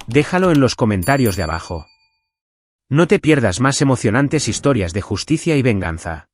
Déjalo en los comentarios de abajo. No te pierdas más emocionantes historias de justicia y venganza.